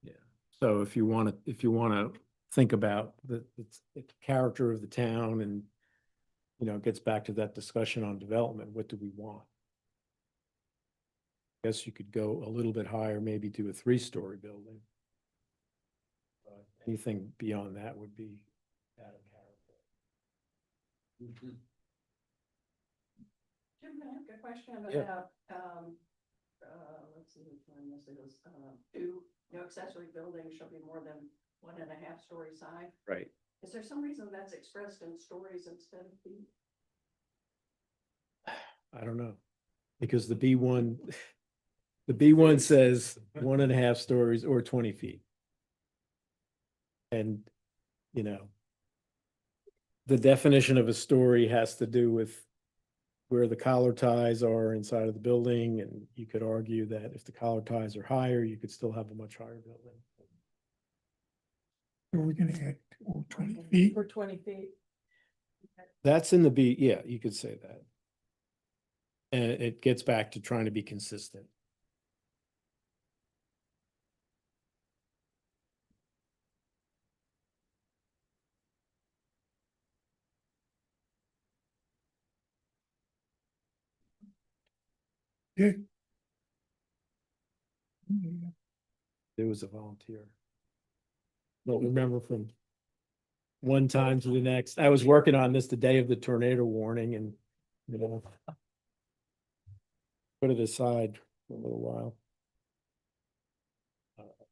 yeah. So if you want to think about the character of the town and, you know, it gets back to that discussion on development, what do we want? Guess you could go a little bit higher, maybe to a 3-story building. Anything beyond that would be out of character. Jim, can I ask a question Yeah. about, let's see, which one this is, no accessory building shall be more than 1.5 stories high. Right. Is there some reason that's expressed in stories instead of feet? I don't know. Because the B1 says 1.5 stories or 20 feet. And, you know, the definition of a story has to do with where the collar ties are inside of the building. And you could argue that if the collar ties are higher, you could still have a much higher building. Are we gonna add 20 feet? For 20 feet. That's in the B, yeah, you could say that. And it gets back to trying to be consistent. Yeah. There was a volunteer. Don't remember from one time to the next. I was working on this the day of the tornado warning and, you know, put it aside for a little while.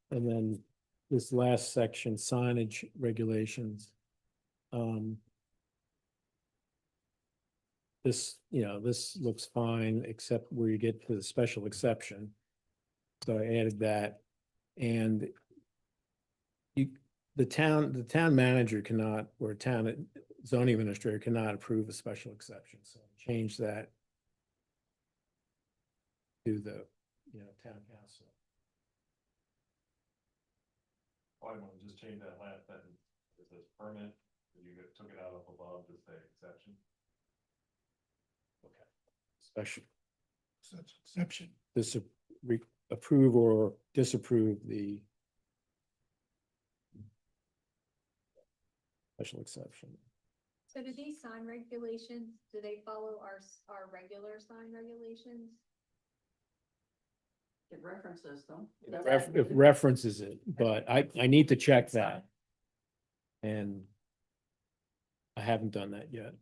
And then this last section, signage regulations. This, you know, this looks fine, except where you get to the special exception. So I added that. And the town manager cannot, or town zoning administrator cannot approve a special exception. So change that to the, you know, town council. I want to just change that last sentence. It says permit, took it out of above to say exception. Okay. Special, Such exception. approve or disapprove the special exception. So do these sign regulations, do they follow our regular sign regulations? It references them. It references it, but I need to check that. And I haven't done that yet.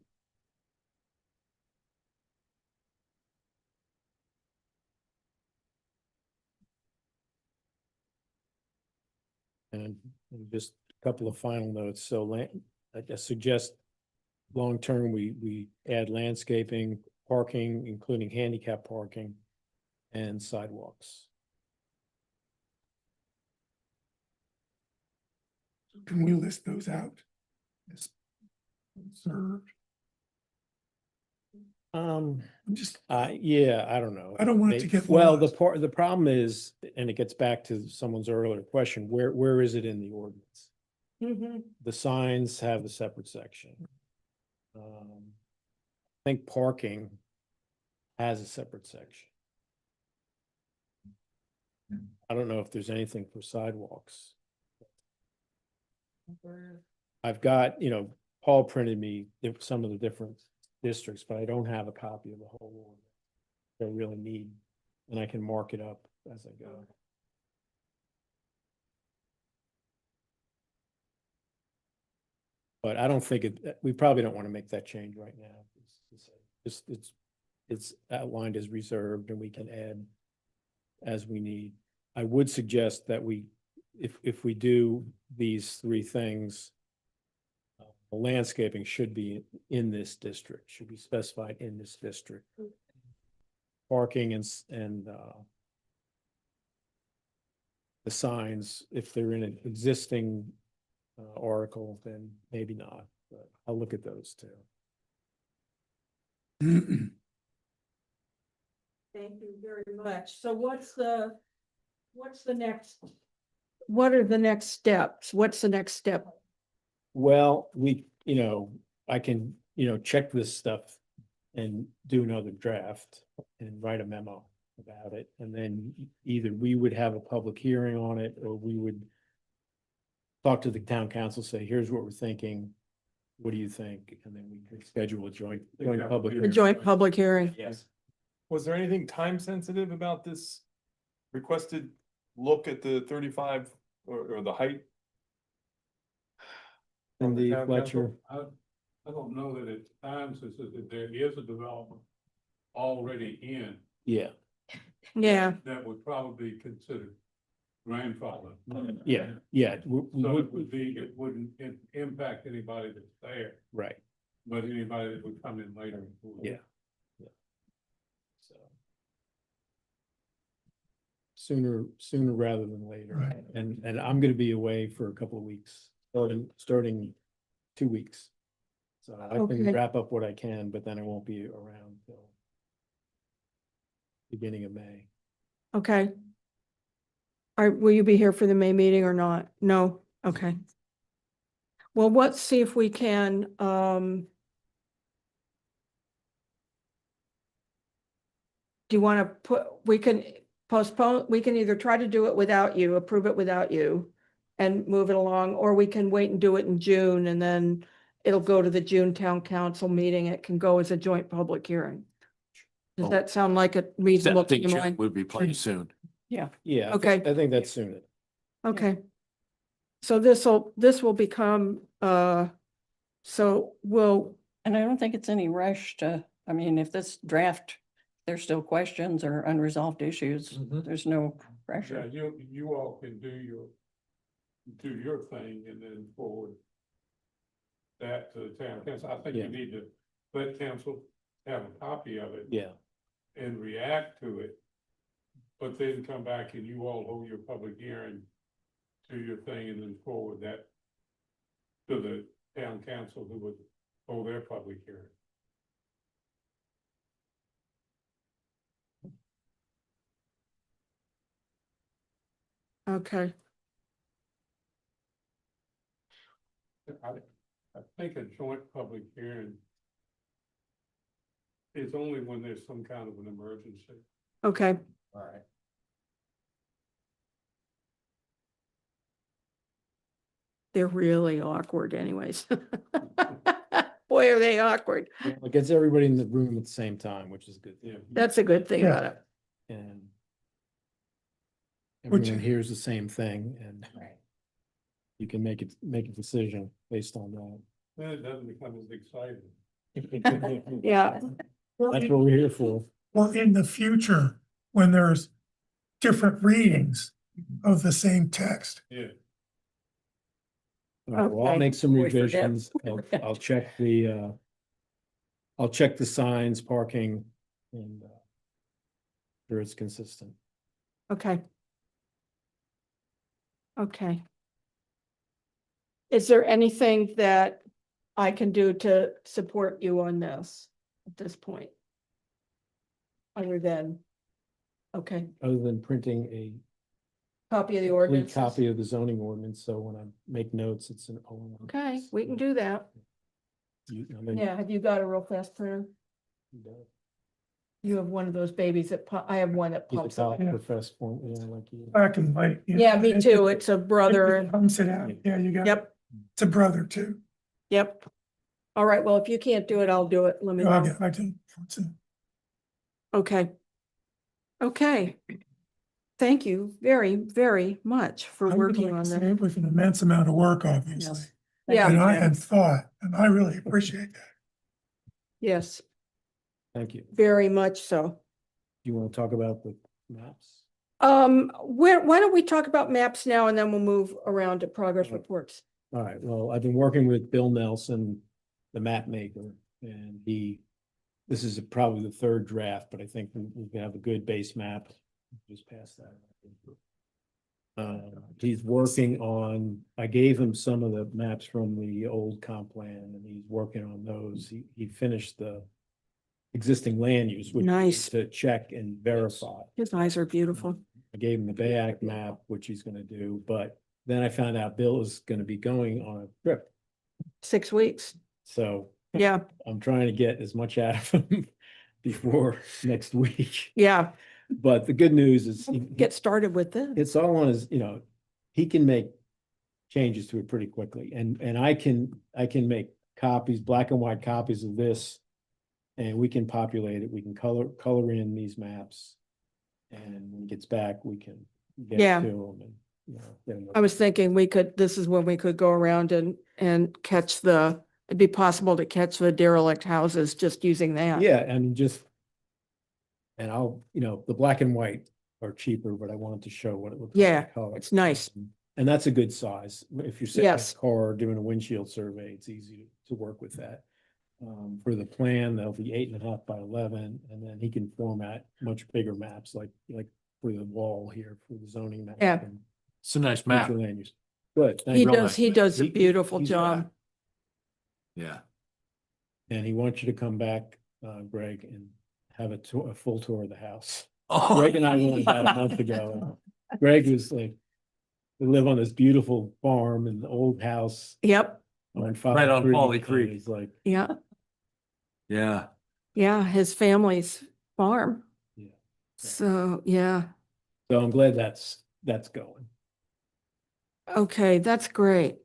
And just a couple of final notes. So I suggest long-term, we add landscaping, parking, including handicap parking and sidewalks. Can we list those out? As observed? I'm just, Yeah, I don't know. I don't want it to get Well, lost. the problem is, and it gets back to someone's earlier question, where is it in the ordinance? The signs have a separate section. I think parking has a separate section. I don't know if there's anything for sidewalks. I've got, you know, Paul printed me some of the different districts, but I don't have a copy of the whole ordinance. I really need, and I can mark it up as I go. But I don't think we probably don't want to make that change right now. It's outlined as reserved and we can add as we need. I would suggest that if we do these 3 things, the landscaping should be in this district, should be specified in this district. Parking and the signs, if they're in an existing article, then maybe not, but I'll look at those too. Thank you very much. So what's the next? What are the next steps? What's the next step? Well, I can, check this stuff and do another draft and write a memo about it. And then either we would have a public hearing on it, or we would talk to the town council, say, here's what we're thinking. What do you think? And then we could schedule a joint public. A hearing. joint public hearing? Yes. Was there anything time sensitive about this requested look at the 35 or the height? And the Town Fletcher, council? I don't know that it's time sensitive, that there is a development already in yeah, that would probably be considered grandfather. yeah. So it wouldn't impact anybody that's there, Right, but anybody that would come in later. yeah. So. Sooner rather than later. Right. And I'm gonna be away for a couple of weeks, starting 2 weeks. So I Okay. can wrap up what I can, but then I won't be around till beginning of May. Okay. Will you be here for the May meeting or not? No? Okay. Well, let's see if we can, do you want to we can postpone, we can either try to do it without you, approve it without you and move it along, or we can wait and do it in June and then it'll go to the June town council meeting. It can go as a joint public hearing. Does Oh. that sound like a reasonable I think June timeline? would be plenty soon. Yeah. Okay. I think that's soon. Okay. So this will become, so we'll, And I don't think it's any rush to, I mean, if this draft, there's still questions or unresolved issues, there's no Yeah, pressure. you all can do your thing and then forward that to the town council. I think Yeah. you need to let council have a copy of it Yeah, and react to it. But then come back and you all hold your public hearing to your thing and then forward that to the town council who would hold their public hearing. okay. I think a joint public hearing is only when there's some kind of an emergency. Okay, All right. they're really awkward anyways. Boy, are they awkward. it gets everybody in the room at the same time, which is good. Yeah. That's a good thing about it. And Which- everyone hears the same thing and Right. you can make a decision based on that. Then it doesn't become as exciting. Yeah, That's what we're here for. Or in the future, when there's different readings of the same text. Yeah. All right, well, I'll Okay. make some We forget. revisions. I'll check the signs, parking, and sure it's consistent. okay. Okay. Is there anything that I can do to support you on this at this point? Other than, okay, Other than printing a copy of the complete ordinance. copy of the zoning ordinance, so when I make notes, it's an. Okay, we can do that. Yeah, have you got a real fast printer? You have one of those babies that, I have one that Keep the pumps top out. professed form, yeah, like you. Black and white. Yeah, me too. It's a brother. It Pumps it out. Yeah, you got. Yep, It's a brother too. yep. All right, well, if you can't do it, I'll do it. Let me I know. can. Okay. Okay. Thank you very, very much for I would working like on to say that. it was an immense amount of work, obviously. Yes. Yeah. And I had thought, and I really appreciate that. Yes, Thank you. very much so. You want to talk about the maps? Why don't we talk about maps now and then we'll move around to progress reports. All right, well, I've been working with Bill Nelson, the map maker, and this is probably the third draft, but I think we can have a good base map. Just pass that. He's working on, I gave him some of the maps from the old comp plan and he's working on those. He finished the existing land use, which Nice. to check and verify. His eyes are beautiful. I gave him the Bay Act map, which he's gonna do, but then I found out Bill is gonna be going on a trip. 6 weeks. So Yeah, I'm trying to get as much out of him before next week. yeah. But the good news is Get started with this. it's all on his, he can make changes to it pretty quickly and I can make copies, black and white copies of this. And we can populate it. We can color in these maps. And when he gets back, we can get Yeah. it to him and, get him. I was thinking this is when we could go around and catch it'd be possible to catch the derelict houses just using that. Yeah, and and I'll, the black and white are cheaper, but I wanted to show what it looks like. Yeah, in color. it's nice. And that's a good size. If you're sitting in Yes. a car doing a windshield survey, it's easy to work with that. For the plan, they'll be 8.5 by 11, and then he can format much bigger maps like for the wall here for the zoning map. Yeah. and It's a nice map. future land use. Good. thank He you. real does, nice. he does a He- beautiful he's- job. Yeah. And he wants you to come back, Greg, and have a full tour of the house. Oh, Greg and I went about a month ago. and Greg was like, we live on this beautiful farm in the old house Yep, on Right on Folly and Creek. He's like, yeah, yeah. yeah, his family's farm. Yeah. So, yeah, so I'm glad that's going. okay, that's great.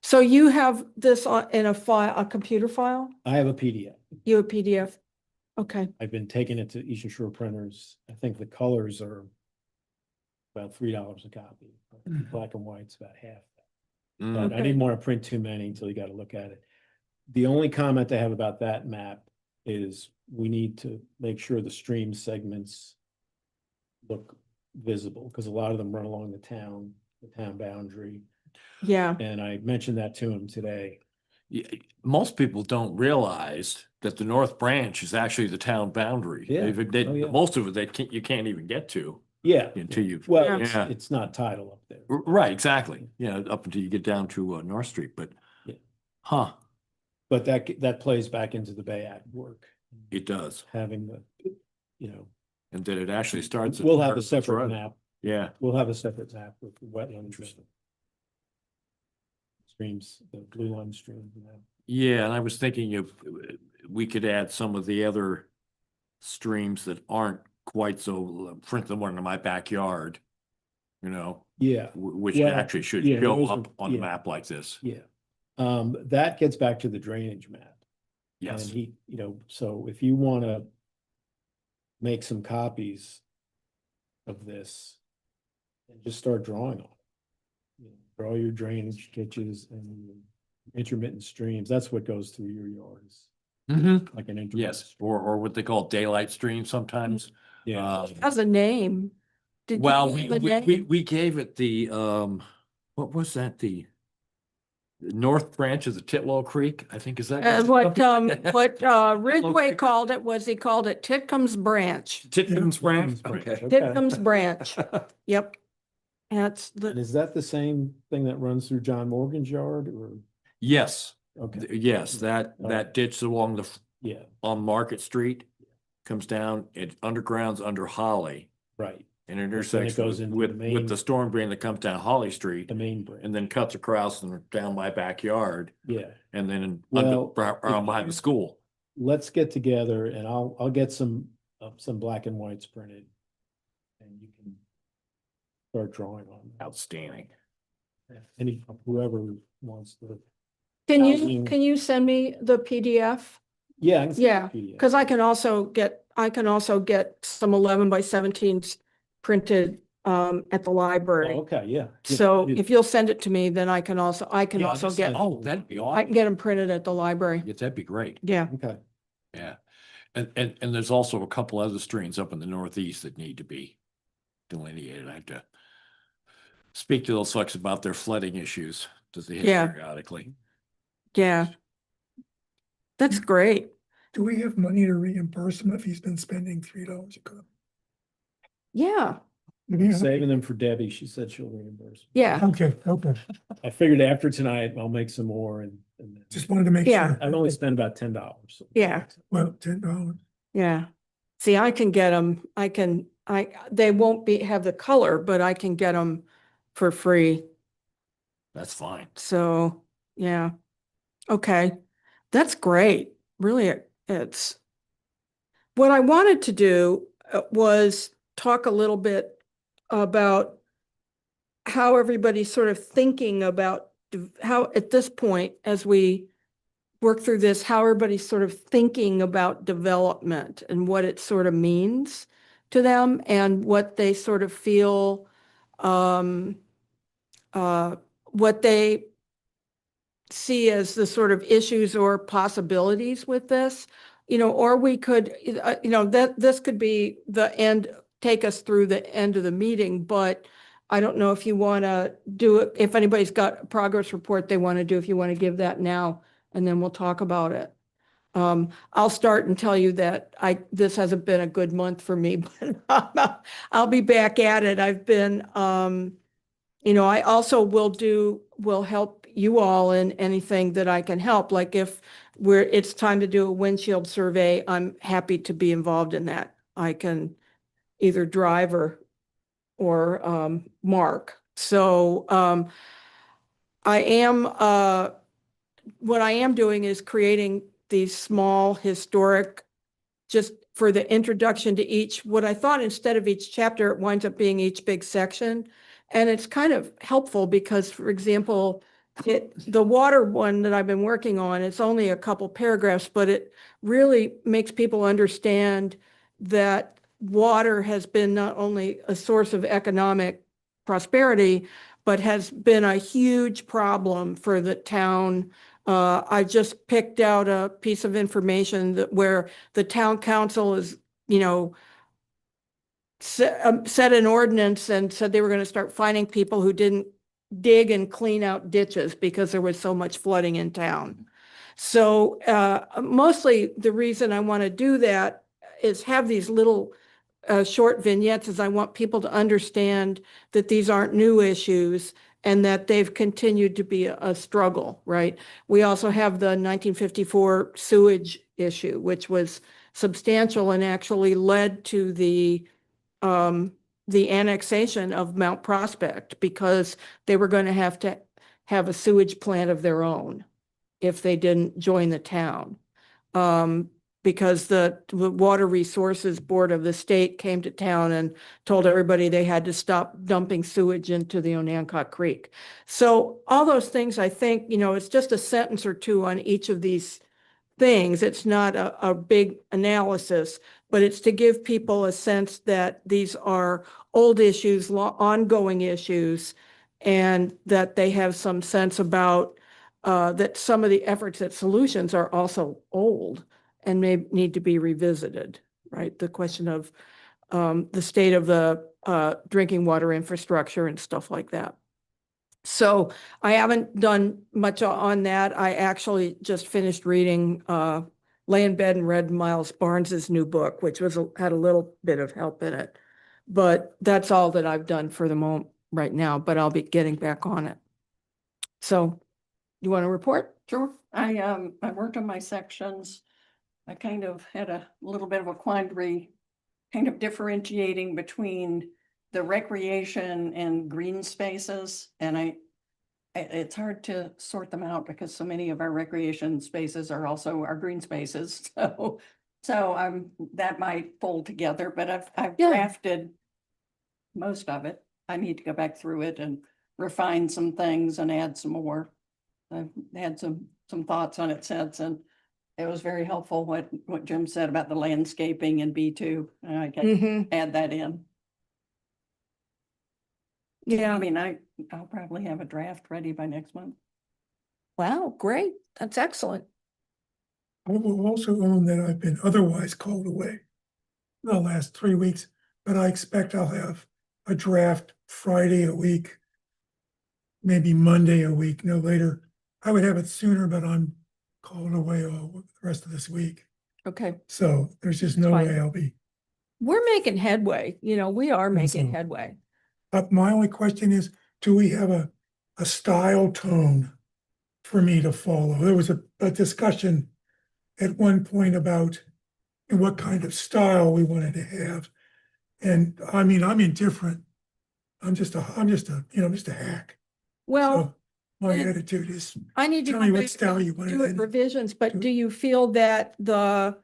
So you have this in a file, a computer file? I have a PDF. You have a PDF? Okay, I've been taking it to Eastern Shore printers. I think the colors are about $3 a copy. Black and white's about half. Mm. But I Okay. didn't want to print too many until you got to look at it. The only comment I have about that map is we need to make sure the stream segments look visible, because a lot of them run along the town boundary. yeah, And I mentioned that to him today. Yeah, most people don't realize that the North Branch is actually the town boundary. Yeah. Oh, yeah. Most of it, you can't even get to Yeah. until you. Well, Yeah. it's not title up there. Right, exactly. Yeah, up until you get down to North Street, but, Yeah. huh, But that plays back into the Bay Act work, it does. having And then it actually starts. at we'll have a Hardwick's separate Road. map. Yeah, We'll have a separate map with the wetlands. Streams, the blue line streams. yeah, and I was thinking if we could add some of the other streams that aren't quite so, for instance, one in my backyard, Yeah, which Well, actually should yeah, show those are- up on a yeah. map like this. yeah. That gets back to the drainage map. Yes. And he, so if you want to make some copies of this and just start drawing on it. Draw your drainage ditches and intermittent streams. That's what goes through your yards, Mhm. like an intermittent. Yes, stream. or what they call daylight stream sometimes. Yeah. has a name. Did you Well, give we, the we, name? we gave it the, what was that? The north branch of the Titlow Creek, I think, is that? What Ridgway called it was he called it Titcomb's Branch. Titcomb's branch? Titcomb's branch, Okay. okay. Titcomb's Branch. Yep. That's And the, is that the same thing that runs through John Morgan's yard or, Yes, okay, yes, that Alright. ditch along yeah, on Market Street comes down, it undergrounds under Holly right, and intersects goes into the with main- the storm drain that comes down Holly Street the main branch, and then cuts across and down my backyard yeah. and then Well, around behind the school. Let's get together and I'll get some black and whites printed. And you can start drawing on them. Outstanding. Any, whoever wants to. can housing. you send me the PDF? Yeah. I can send you a Yeah, PDF. because I can also get some 11 by 17s printed at the Oh, library. okay, yeah. Yeah, So yeah. if you'll send it to me, then I can also Yeah, I'll get, just send- Oh, that'd be I awesome. can get them printed at the library. Yeah, that'd be great. Yeah, Okay, Yeah. And there's also a couple other streams up in the northeast that need to be delineated. I have to speak to those folks about their flooding issues that they Yeah. have periodically. yeah. That's great. Do we have money to reimburse him if he's been spending $3 a copy? Yeah, Saving them for Debbie. She said she'll reimburse. me. Yeah, Okay, okay. I figured after tonight, I'll make some more and then Just wanted to make Yeah. sure. I've only spent about $10. So. Yeah. Well, $10. yeah. See, I can get them, they won't have the color, but I can get them for free. That's fine. So, yeah. Okay. That's great. Really, it's what I wanted to do was talk a little bit about how everybody's sort of thinking about how, at this point, as we work through this, how everybody's sort of thinking about development and what it sort of means to them and what they sort of feel, what they see as the sort of issues or possibilities with this, or we could, that this could be the end, take us through the end of the meeting, but I don't know if you want to do it, if anybody's got a progress report they want to do, if you want to give that now, and then we'll talk about it. I'll start and tell you that this hasn't been a good month for me, but I'll be back at it. I've been, I also will help you all in anything that I can help. Like if it's time to do a windshield survey, I'm happy to be involved in that. I can either drive or mark. So what I am doing is creating these small historic, just for the introduction to each, what I thought instead of each chapter, it winds up being each big section. And it's kind of helpful because, for example, the water one that I've been working on, it's only a couple paragraphs, but it really makes people understand that water has been not only a source of economic prosperity, but has been a huge problem for the town. I just picked out a piece of information where the town council is, set an ordinance and said they were going to start finding people who didn't dig and clean out ditches because there was so much flooding in town. So mostly the reason I want to do that is have these little short vignettes is I want people to understand that these aren't new issues and that they've continued to be a struggle, right? We also have the 1954 sewage issue, which was substantial and actually led to the annexation of Mount Prospect because they were going to have a sewage plant of their own if they didn't join the town. Because the Water Resources Board of the state came to town and told everybody they had to stop dumping sewage into the Onancock Creek. So all those things, I think, it's just a sentence or two on each of these things. It's not a big analysis, but it's to give people a sense that these are old issues, ongoing issues, and that they have some sense about that some of the efforts at solutions are also old and may need to be revisited, right? The question of the state of the drinking water infrastructure and stuff like that. So I haven't done much on that. I actually just finished reading, lay in bed and read Miles Barnes's new book, which had a little bit of help in it. But that's all that I've done for the moment right now, but I'll be getting back on it. So you want to report? Sure. I worked on my sections. I kind of had a little bit of a quandary, kind of differentiating between the recreation and green spaces. And it's hard to sort them out because so many of our recreation spaces are also our green spaces. So that might fold together, but I've drafted most of it. I need to go back through it and refine some things and add some more. I've had some thoughts on it since, and it was very helpful what Jim said about the landscaping in B2. I can add that in. Yeah. I mean, I'll probably have a draft ready by next month. Wow, great. That's excellent. I will also own that I've been otherwise called away the last 3 weeks, but I expect I'll have a draft Friday a week, maybe Monday a week, no later. I would have it sooner, but I'm called away all the rest of this week. Okay. So there's just no Fine. way I'll be we're making headway, we are making so. headway. My only question is, do we have a style tone for me to follow? There was a discussion at one point about what kind of style we wanted to have. And I mean, I'm indifferent. I'm just a hack. Well, So my and attitude is, I need to tell go me what back style and you want do it in. revisions, but Do- do you feel that the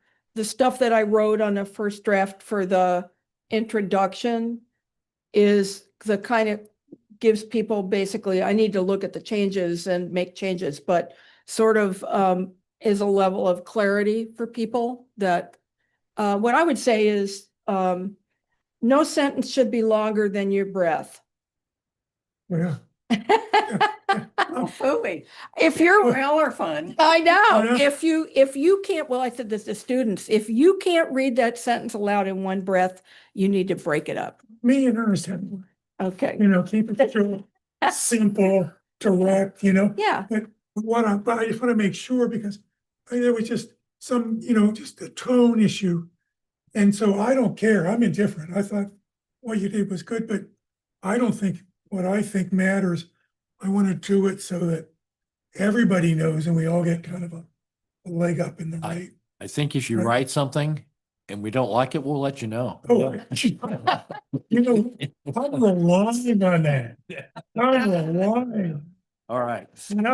stuff that I wrote on the first draft for the introduction is the kind of gives people basically, I need to look at the changes and make changes, but sort of is a level of clarity for people that what I would say is no sentence should be longer than your breath. Yeah. Oh, phooey. If you're Well, are fun. I know. know. If you can't, well, I said this to students, if you can't read that sentence aloud in one breath, you need to break it up. Me and Ernest had, Okay. keep it short, simple, direct, Yeah. but but I just want to make sure because there was just some, just a tone issue. And so I don't care. I'm indifferent. I thought what you did was good, but I don't think what I think matters. I want to do it so that everybody knows and we all get kind of a leg up in the right. I think if you Right. write something and we don't like it, we'll let you know. Oh, I'm relying on that. I'm relying. All right. And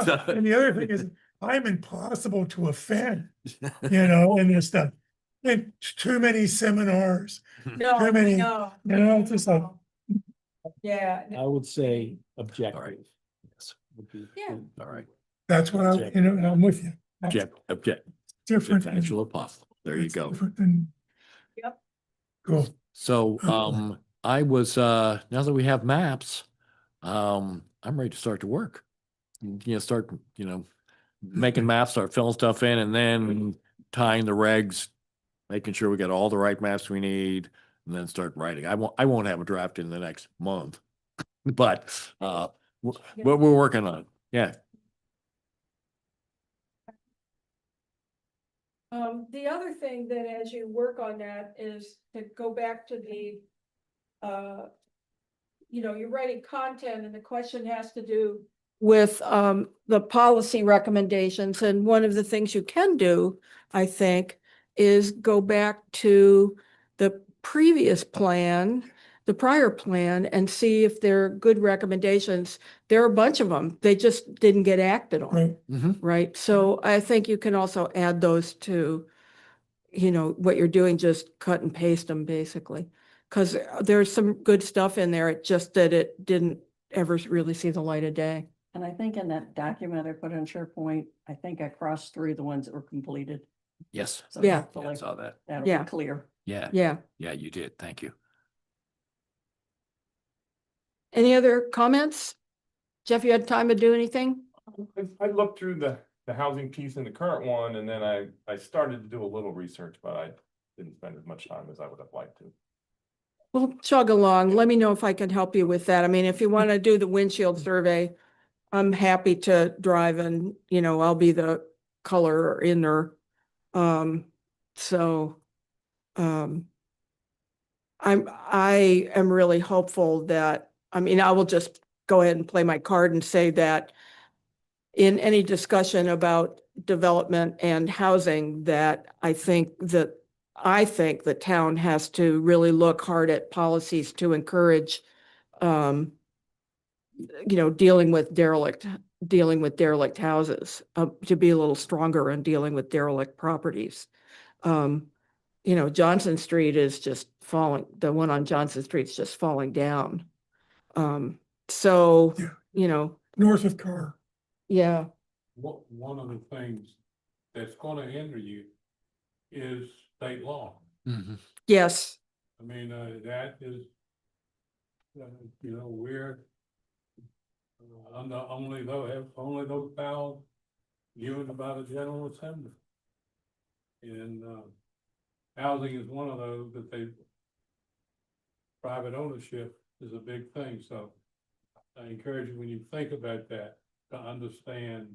the other thing is, I'm impossible to offend, and this stuff. And too many seminars, No, Too many- no. it's just like, Yeah. I would say All right. objective. Yes. would be Yeah. good. All right. that's what I'm with you. That's Object. different. than- Angela Apostle. There you that's go. different than- Yep. Cool. So, Oh, boy. I was, now that we have maps, I'm ready to start to work. Start, making maps, start filling stuff in and then tying the regs, making sure we got all the right maps we need and then start writing. I won't have a draft in the next month, but, we're working on it. Yeah. The other thing that as you work on that is to go back to the, you're writing content and the question has to do with the policy recommendations. And one of the things you can do, I think, is go back to the previous plan, the prior plan, and see if there are good recommendations. There are a bunch of them. They just didn't get acted on. Right. Right? So I think you can also add those to, what you're doing, just cut and paste them basically. Because there's some good stuff in there, it's just that it didn't ever really see the light of day. And I think in that document I put on SharePoint, I think I crossed through the ones that were completed. Yes. So Yeah. hopefully I saw that. that'll Yeah. be clear. Yeah. Yeah. Yeah, you did. Thank you. Any other comments? Jeff, you had time to do anything? I looked through the housing piece in the current one, and then I started to do a little research, but I didn't spend as much time as I would have liked to. Well, chug along. Let me know if I can help you with that. I mean, if you want to do the windshield survey, I'm happy to drive and, I'll be the color inner. So, I am really hopeful that, I will just go ahead and play my card and say that in any discussion about development and housing, that I think the town has to really look hard at policies to encourage, dealing with derelict houses, to be a little stronger in dealing with derelict properties. Johnson Street is just falling, the one on Johnson Street's just falling down. So, Yeah. North of Carr. yeah, One of the things that's gonna hinder you is state law. yes, I mean, that is, we're under only those powers given by the General Assembly. And, housing is one of those that private ownership is a big thing, so I encourage you, when you think about that, to understand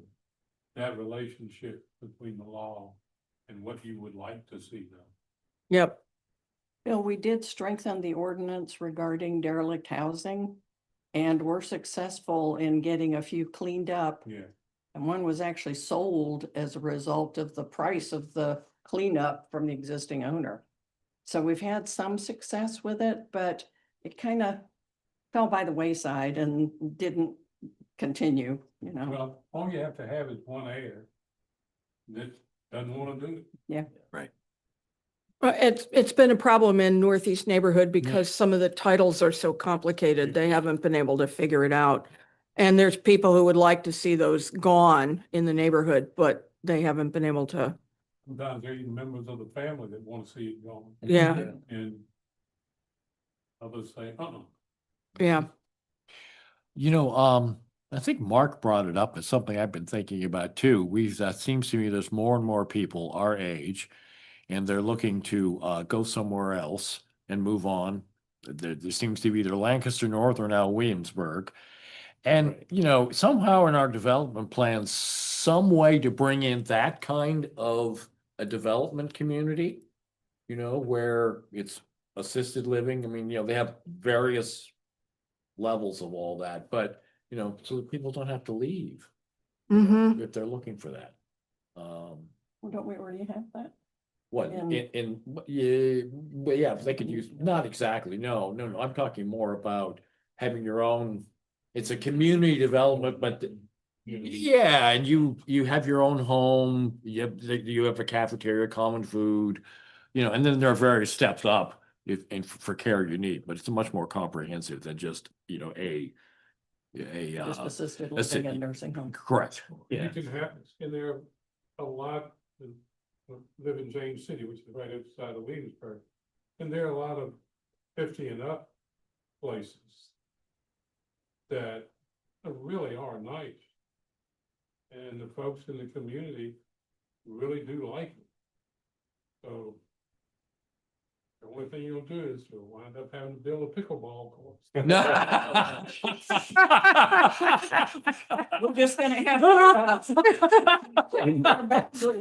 that relationship between the law and what you would like to see done. yep. Bill, we did strengthen the ordinance regarding derelict housing. And we're successful in getting a few cleaned up. Yeah. And one was actually sold as a result of the price of the cleanup from the existing owner. So we've had some success with it, but it kind of fell by the wayside and didn't continue, you know. Well, all you have to have is one heir that doesn't want to do it. Well, it's been a problem in Northeast neighborhood because some of the titles are so complicated. They haven't been able to figure it out. And there's people who would like to see those gone in the neighborhood, but they haven't been able to. Sometimes there are even members of the family that want to see it gone. Yeah. And others say, Yeah. You know, I think Mark brought it up as something I've been thinking about too. That seems to me there's more and more people our age and they're looking to go somewhere else and move on. There seems to be either Lancaster North or now Williamsburg. And, you know, somehow in our development plans, some way to bring in that kind of a development community, you know, where it's assisted living. I mean, you know, they have various levels of all that, but, you know, so that people don't have to leave Mm-hmm. if they're looking for that. Well, don't we already have that? What, yeah, but yeah, if they could use, not exactly, no, I'm talking more about having your own, it's a community development, but yeah, and you have your own home, you have a cafeteria, common food, you know, and then there are various steps up and for care you need, but it's much more comprehensive than just, you know, Just assisted assi- living and nursing home. correct, You yeah. can have, and there are a lot that live in James City, which is right outside of Williamsburg. And there are a lot of 50 and up places that really are nice. And the folks in the community really do like it. So the only thing you'll do is you'll wind up having to build a pickleball course. We're just gonna have.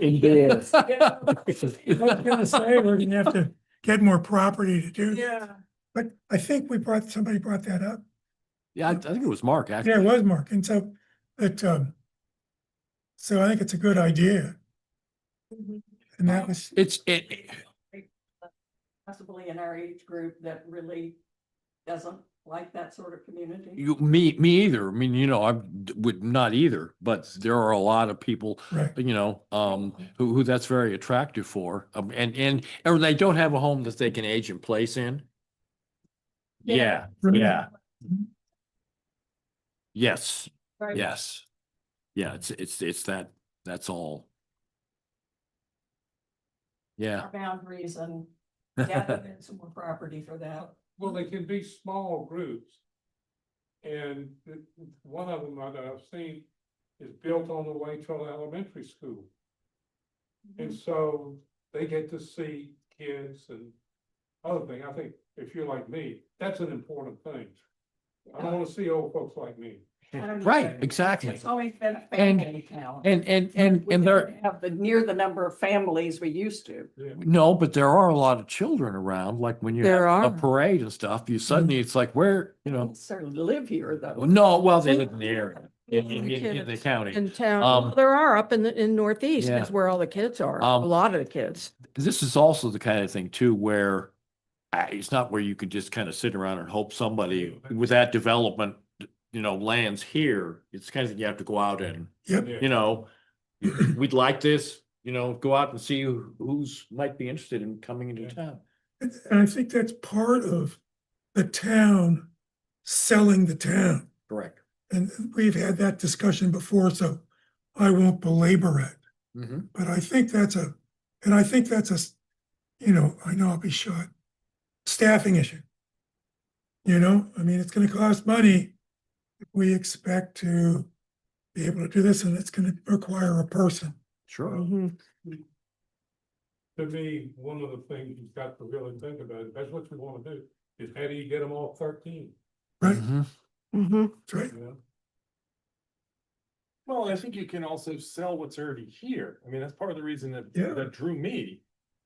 Indeed. I was gonna say, we're gonna have to get more property to do. Yeah. But I think somebody brought that up. Yeah, I think it was Mark, Yeah, actually. it was Mark. And so so I think it's a good idea. And that was, Possibly in our age group that really doesn't like that sort of community. Me either. I mean, you know, I would not either, but there are a lot of people, right. you know, who that's very attractive for. Or they don't have a home that they can age in place in. Yeah, yeah. Yes, Right. yes. Yeah, it's that's all. Yeah. Our boundaries and gather in some more property for that. Well, they can be small groups. And one of them that I've seen is built on the Waytrell Elementary School. And so they get to see kids and other thing. I think if you're like me, that's an important thing. I don't want to see old folks like me. Right, exactly. It's always been a family town. And We there, don't have near the number of families we used to. no, but there are a lot of children around, like when you There have a are. parade and stuff, you suddenly, it's like, where, you know, Don't certainly live here though. no, well, they live in the area, in the Kids county. In town, Um, well, there are up in Northeast yeah. is where all the kids are, a Um, lot of the kids. This is also the kind of thing too, where it's not where you could just kind of sit around and hope somebody with that development, you know, lands here. It's kind of thing you have to go out and, Yep. you know, we'd like this, you know, go out and see who's might be interested in coming into town. And I think that's part of the town selling the town. Correct. And we've had that discussion before, so I won't belabor it. Mm-hmm. But I think that's you know, I know I'll be shot. Staffing issue. You know, I mean, it's gonna cost money. If we expect to be able to do this, and it's gonna require a person. Sure. Mhm. To me, one of the things you've got to really think about, if that's what you want to do, is how do you get them all 13? Right. Mhm. Mhm. That's right. You know? Well, I think you can also sell what's already here. I mean, that's part of the reason Yeah. that drew me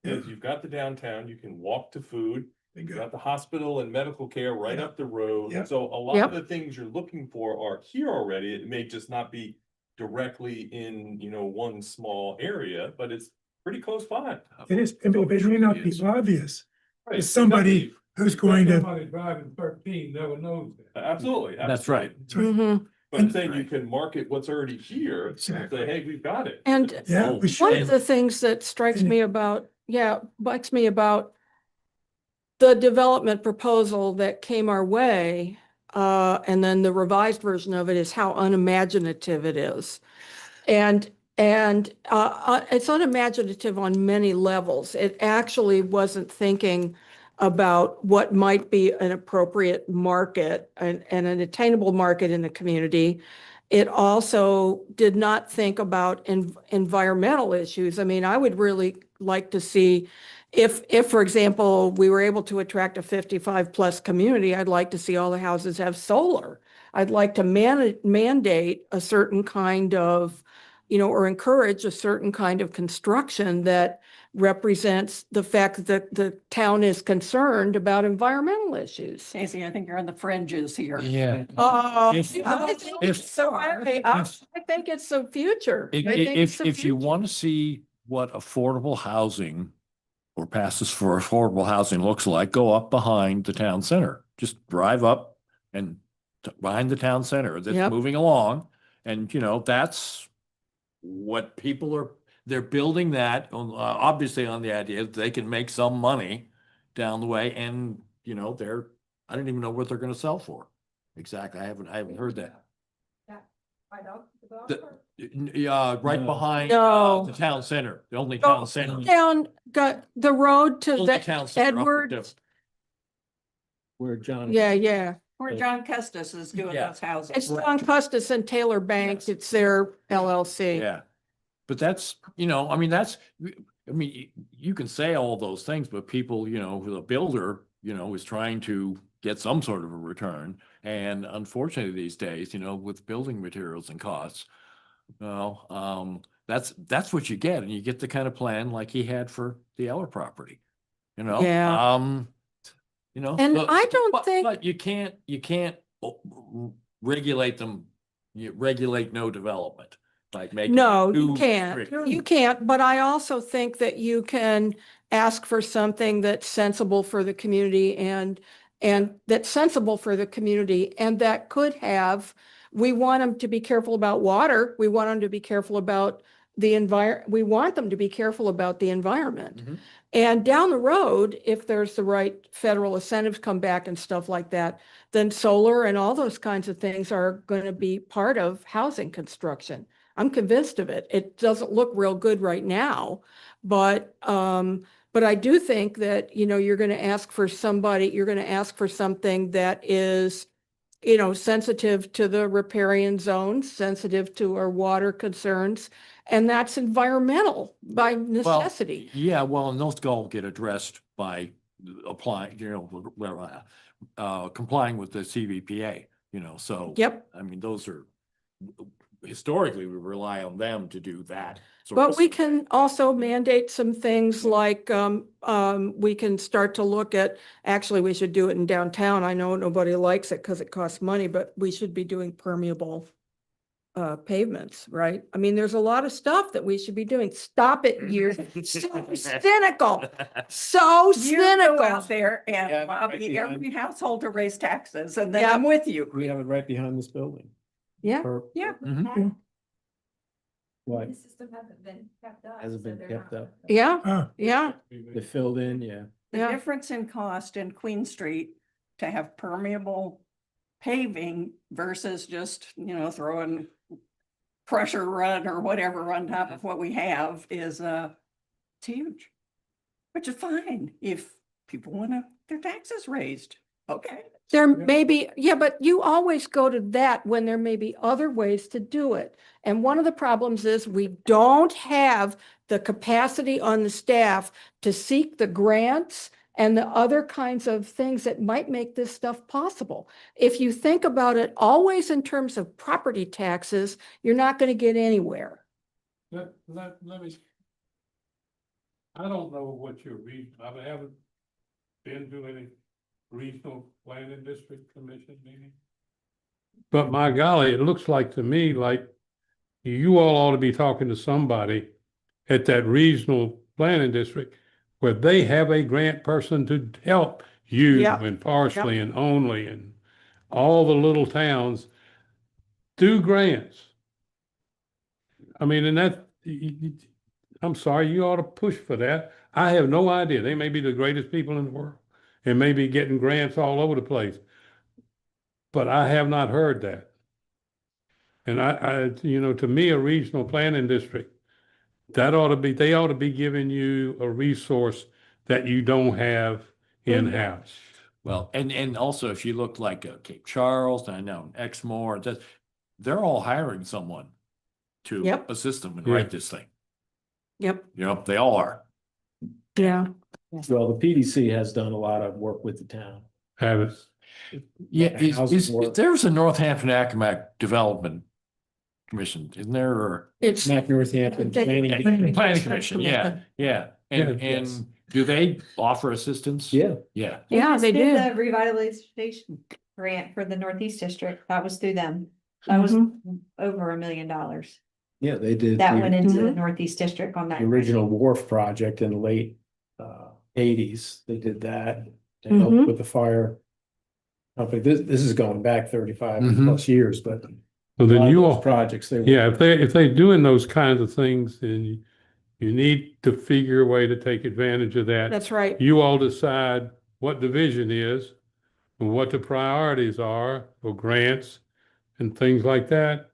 is you've got the downtown, you can walk to food, They you go. got the hospital and medical care right Yeah. up the road. Yeah. So a lot Yep. of the things you're looking for are here already. It may just not be directly in, one small area, but it's pretty close by. It is, it may not be obvious Right, to somebody who's going to, Somebody driving 13 never knows that. Absolutely. That's right. absolutely. Mhm. But I'm saying you can market what's already here, and Exactly. say, hey, we've got it. And yeah, Oh, we one of should. the things that strikes And- me about, strikes me about the development proposal that came our way, and then the revised version of it is how unimaginative it is. And it's unimaginative on many levels. It actually wasn't thinking about what might be an appropriate market and an attainable market in the community. It also did not think about environmental issues. I mean, I would really like to see if, for example, we were able to attract a 55+ community, I'd like to see all the houses have solar. I'd like to mandate a certain kind of, or encourage a certain kind of construction that represents the fact that the town is concerned about environmental issues. Stacey, I think you're on the fringes here. Yeah. If, I if- so I think it's the future. I think it's the If you future. want to see what affordable housing or passes for affordable housing looks like, go up behind the town center. Just drive up and behind the town center that's Yep. moving along. And, that's what they're building that obviously on the idea that they can make some money down the way. And, I don't even know what they're going to sell for. Exactly. I haven't heard that. Right No. behind No. the town center, the only Go town center. Down, got the road to Only the town center up at Edwards. Where John. Yeah. Where John Custis is doing Yeah. those houses. It's John Custis and Taylor Bank. It's their LLC. Yeah, but that's, you can say all those things, but people, the builder, is trying to get some sort of a return. And unfortunately these days, with building materials and costs, that's what you get. And you get the kind of plan like he had for the Eller property, Yeah. And I don't think- But you can't regulate them, you regulate no development, like make. No, too you can't. strict. You can't, but I also think that you can ask for something that's sensible for the community and that's sensible for the community and that could have, we want them to be careful about water. We want them to be careful about the we want them to be careful about the environment. Mhm. And down the road, if there's the right federal incentives come back and stuff like that, then solar and all those kinds of things are going to be part of housing construction. I'm convinced of it. It doesn't look real good right now, but I do think that, you're going to ask for something that is, sensitive to the riparian zones, sensitive to our water concerns, and that's environmental by necessity. Yeah, well, and those all get addressed by applying, complying with the CVPA, so. Yep. I mean, those are, historically, we rely on them to do that. sort of But we stuff. can also mandate some things like, we can start to look at, actually, we should do it in downtown. I know nobody likes it because it costs money, but we should be doing permeable pavements, right? I mean, there's a lot of stuff that we should be doing. Stop it, you're so cynical, so You go cynical. out there Yeah, and lobby right every household to raise taxes and then Yeah. I'm with you. We have it right behind this building. Yeah, Yeah. Mhm. What? The system hasn't been kept up. Hasn't so been they're kept not- up. yeah, yeah. They filled in, yeah. The Yeah. difference in cost in Queen Street to have permeable paving versus just, throwing pressure run or whatever on top of what we have is, it's huge. Which is fine if people want their taxes raised. Okay. There may be, but you always go to that when there may be other ways to do it. And one of the problems is we don't have the capacity on the staff to seek the grants and the other kinds of things that might make this stuff possible. If you think about it always in terms of property taxes, you're not going to get anywhere. Let me. I don't know what your I haven't been to any regional planning district commission meeting. But my golly, it looks like to me like you all ought to be talking to somebody at that regional planning district where they have a grant person to help you Yep. and Parsley and Only and all the little towns do grants. I mean, and that, I'm sorry, you ought to push for that. I have no idea. They may be the greatest people in the world and may be getting grants all over the place. But I have not heard that. And to me, a regional planning district, they ought to be giving you a resource that you don't have in-house. Well, and also if you look like Cape Charles, I know Exmoor, they're all hiring someone to Yep. assist them and Yeah. write this thing. Yep, They all are. yeah. Well, the PDC has done a lot of work with the town. Have it. Yeah, Housing work. there's a Northampton Accomack Development Commission, isn't there, or It's, Mac Northampton They- Planning. Planning Commission, yeah. Yeah, And yes. do they offer assistance? Yeah, Yeah. yeah, just they did do. The revitalization grant for the Northeast District, that was through them. That was Mhm. over $1 million. yeah, they did. That the- went into the Mhm. Northeast District on that. The original wharf project in the late eighties, they did that. They helped Mhm. with the fire company. This is going back 35 Mhm. plus years, but So a then lot of you those all, projects, they. yeah, if they're doing those kinds of things, then you need to figure a way to take advantage of that. That's right. You all decide what the vision is and what the priorities are for grants and things like that.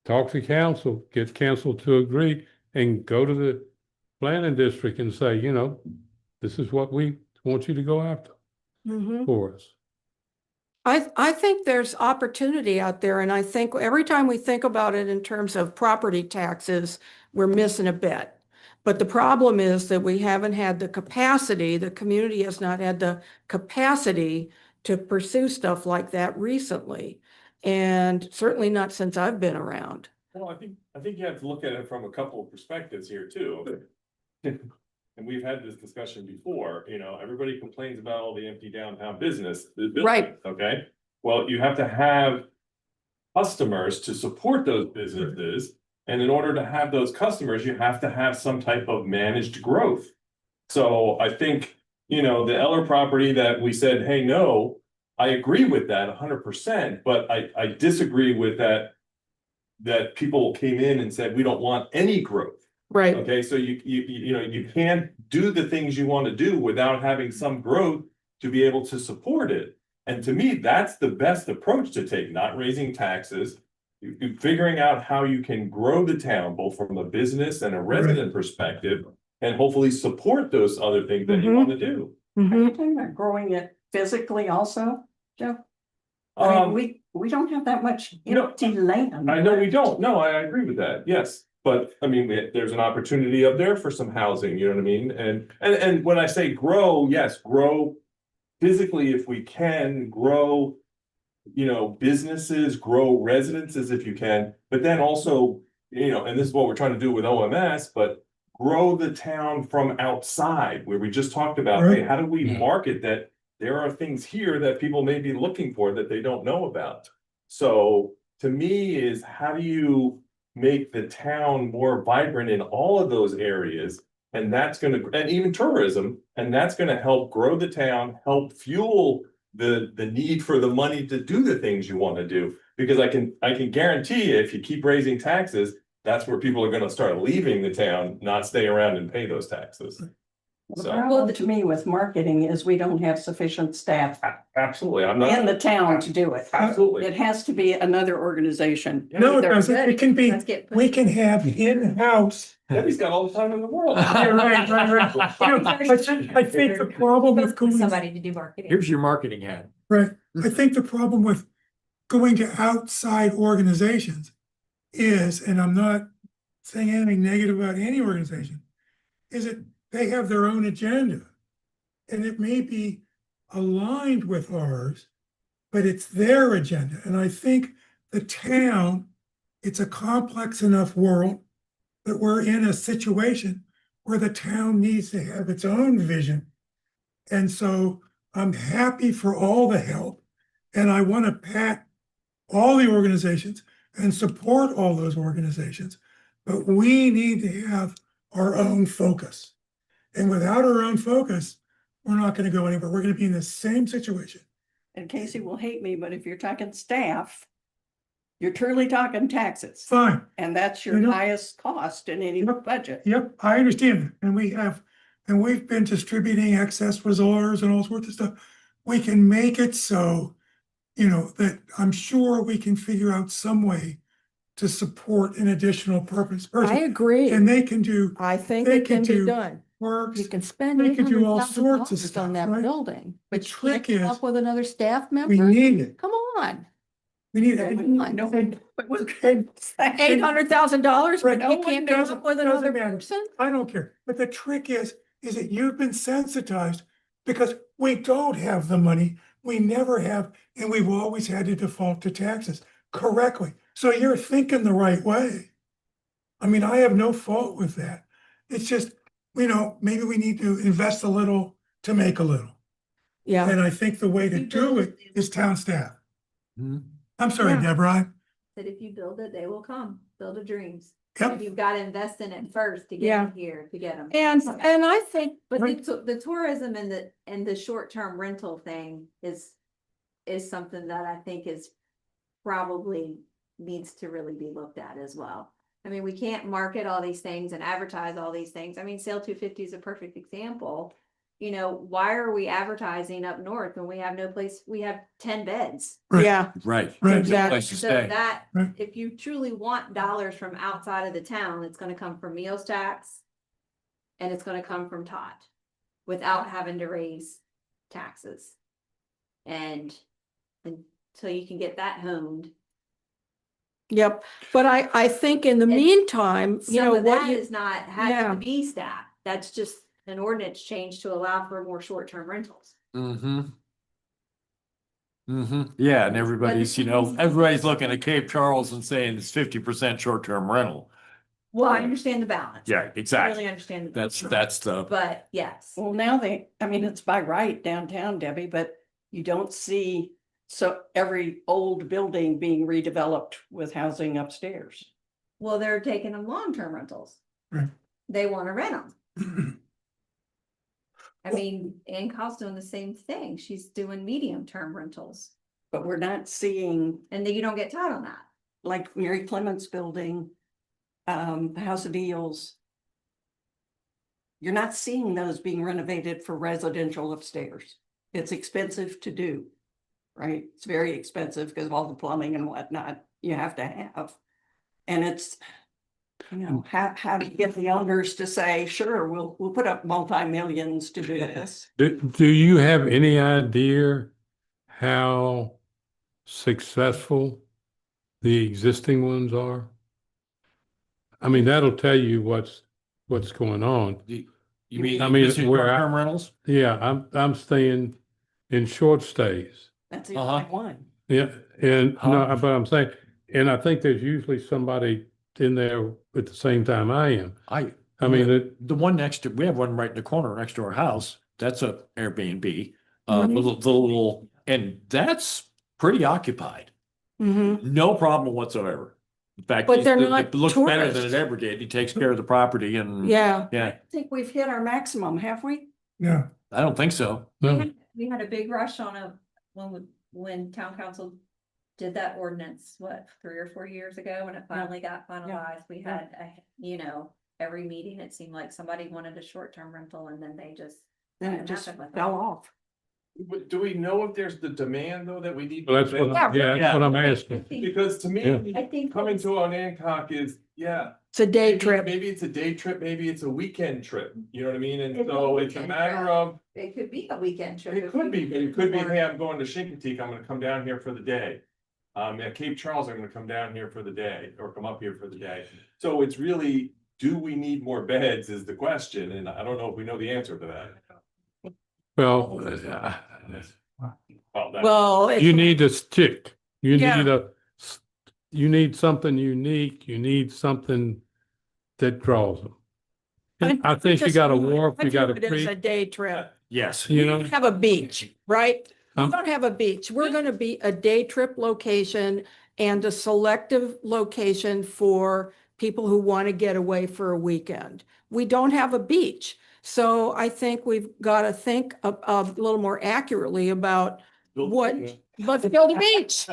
Talk to council, get council to agree and go to the planning district and say, this is what we want you to go after Mhm. for us. I think there's opportunity out there, and I think every time we think about it in terms of property taxes, we're missing a bit. But the problem is that we haven't had the capacity, the community has not had the capacity to pursue stuff like that recently. And certainly not since I've been around. Well, I think you have to look at it from a couple of perspectives here too. And we've had this discussion before, everybody complains about all the empty downtown business. Right. Okay, well, you have to have customers to support those businesses. And in order to have those customers, you have to have some type of managed growth. So I think, the Eller property that we said, hey, no, I agree with that 100%, but I disagree with that people came in and said, we don't want any growth. Right. Okay, so you can't do the things you want to do without having some growth to be able to support it. And to me, that's the best approach to take, not raising taxes. Figuring out how you can grow the town, both from a business and a resident perspective, and hopefully support those other things that you Mhm. want to do. Are you Mhm. talking about growing it physically also, Joe? I mean, we don't have that much No, empty land. I know we don't, no, I agree with that, yes. But I mean, there's an opportunity up there for some housing, you know what I mean? And when I say grow, yes, grow physically if we can, grow, businesses, grow residences if you can, but then also, and this is what we're trying to do with OMS, but grow the town from outside, where we just talked about, hey, Right. how do we Mhm. market that there are things here that people may be looking for that they don't know about? So to me is how do you make the town more vibrant in all of those areas? And that's and even tourism, and that's gonna help grow the town, help fuel the need for the money to do the things you wanna do. Because I can guarantee you, if you keep raising taxes, that's where people are gonna start leaving the town, not stay around and pay those taxes. The So, problem to me with marketing is we don't have sufficient staff absolutely, I'm in not, the town to do it. absolutely. It has to be another organization. No, it Either- doesn't. It can be, Let's get. we can have in-house. Debbie's got all the time in the world. Yeah, right. I think the problem with going, Somebody to do marketing. Here's your marketing hat. right, I think the problem with going to outside organizations is, and I'm not saying anything negative about any organization, is that they have their own agenda. And it may be aligned with ours, but it's their agenda. And I think the town, it's a complex enough world that we're in a situation where the town needs to have its own vision. And so I'm happy for all the help. And I want to pat all the organizations and support all those organizations. But we need to have our own focus. And without our own focus, we're not going to go anywhere. We're going to be in the same situation. And Casey will hate me, but if you're talking staff, you're truly talking taxes. Fine. And that's your You know- highest cost in any budget. Yep, I understand. And we've been distributing excess reserves and all sorts of stuff. We can make it so, that I'm sure we can figure out some way to support an additional purpose I person. agree. And they can do I think they it can could be do done. works. You can spend They eight could do hundred all thousand sorts of dollars stuff, on that right? building. The But you trick can't come is up with another staff We member? need it. Come on, We need come it. on. No, And- but was $800,000, Right, but no you one can't come doesn't- up with doesn't another matter. person? I don't care. But the trick is that you've been sensitized because we don't have the money. We never have, and we've always had to default to taxes correctly. So you're thinking the right way. I mean, I have no fault with that. It's just, maybe we need to invest a little to make a little. Yeah, And I think the way to do it is town staff. Hmm. I'm sorry, Yeah. Deborah. That if you build it, they will come, build a dreams. Yep. You've got to invest in it first to Yeah. get them here, to get them. and I think, But Right. the tourism and the short-term rental thing is something that I think is probably needs to really be looked at as well. I mean, we can't market all these things and advertise all these things. I mean, Sale 250 is a perfect example. Why are we advertising up north when we have no place, we have 10 beds? Right. yeah, Right. Right. Exactly. Place to So stay. that, Right. if you truly want dollars from outside of the town, it's gonna come from meals tax. And it's gonna come from Tot, without having to raise taxes. And until you can get that honed. yep. But I think in the And meantime, Some of what that you, is not, has Yeah. to be staff, that's just an ordinance change to allow for more short-term rentals. Mm-hmm. Mm-hmm. Yeah, and everybody's looking at Cape Charles and saying it's 50% short-term rental. Well, I understand the balance. Yeah, I exactly. really understand. the That's balance. But yes. Well, now it's by right downtown, Debbie, but you don't see every old building being redeveloped with housing upstairs. Well, they're taking them long-term rentals. Right. They wanna rent them. I mean, Ann Cow's doing the same thing. She's doing medium-term rentals, But we're not seeing, and then you don't get taught on that. like Mary Clements Building, the House of Eels. You're not seeing those being renovated for residential upstairs. It's expensive to do, right? It's very expensive because of all the plumbing and whatnot you have to have. And it's, how do you get the owners to say, sure, we'll put up multi-millions to do this? Do you have any idea how successful the existing ones are? I mean, that'll tell you what's going on. You mean, I mean, existing where I- short-term rentals? Yeah, I'm staying in short stays. That's the Uh-huh. only one. Yeah, and no, Huh? but I'm saying, and I think there's usually somebody in there at the same time I am. I mean, The one we have one right in the corner next to our house. That's a Airbnb. Mhm. Little, and that's pretty occupied. Mhm. No problem whatsoever. In fact, But they're it not looks better than it tourists. ever did. He takes care of the property and. Yeah, Yeah, I think we've hit our maximum, have we? Yeah. I don't think so. no, We had a big rush on when town council did that ordinance, 3 or 4 years ago, when it finally got finalized, we had, every meeting, it seemed like somebody wanted a short-term rental and then they just. Then it nothing just happened with it. fell off. Do we know if there's the demand though that we need? well, that's what, that's what I'm asking. Because to Yeah. me, I think. coming to Onancock is, it's a day maybe- trip. Maybe it's a day trip, maybe it's a weekend trip, you know what I mean? And It's a so it's a weekend matter trip. of, It could be a weekend trip. it if could be, you- but it could be, or- hey, I'm going to Chincoteague, I'm gonna come down here for the day. At Cape Charles, I'm gonna come down here for the day, or come up here for the day. So it's really, do we need more beds is the question, and I don't know if we know the answer to that. Well, Well, that- Well, you need to stick. You Yeah. need you need something unique. You need something that draws them. I think you got a wharf, I you got view a it as creek, a day trip. Yes. you know? Have a beach, right? We Um, don't have a beach. We're gonna be a day trip location and a selective location for people who want to get away for a weekend. We don't have a beach. So I think we've got to think a little more accurately about what, let's build a beach.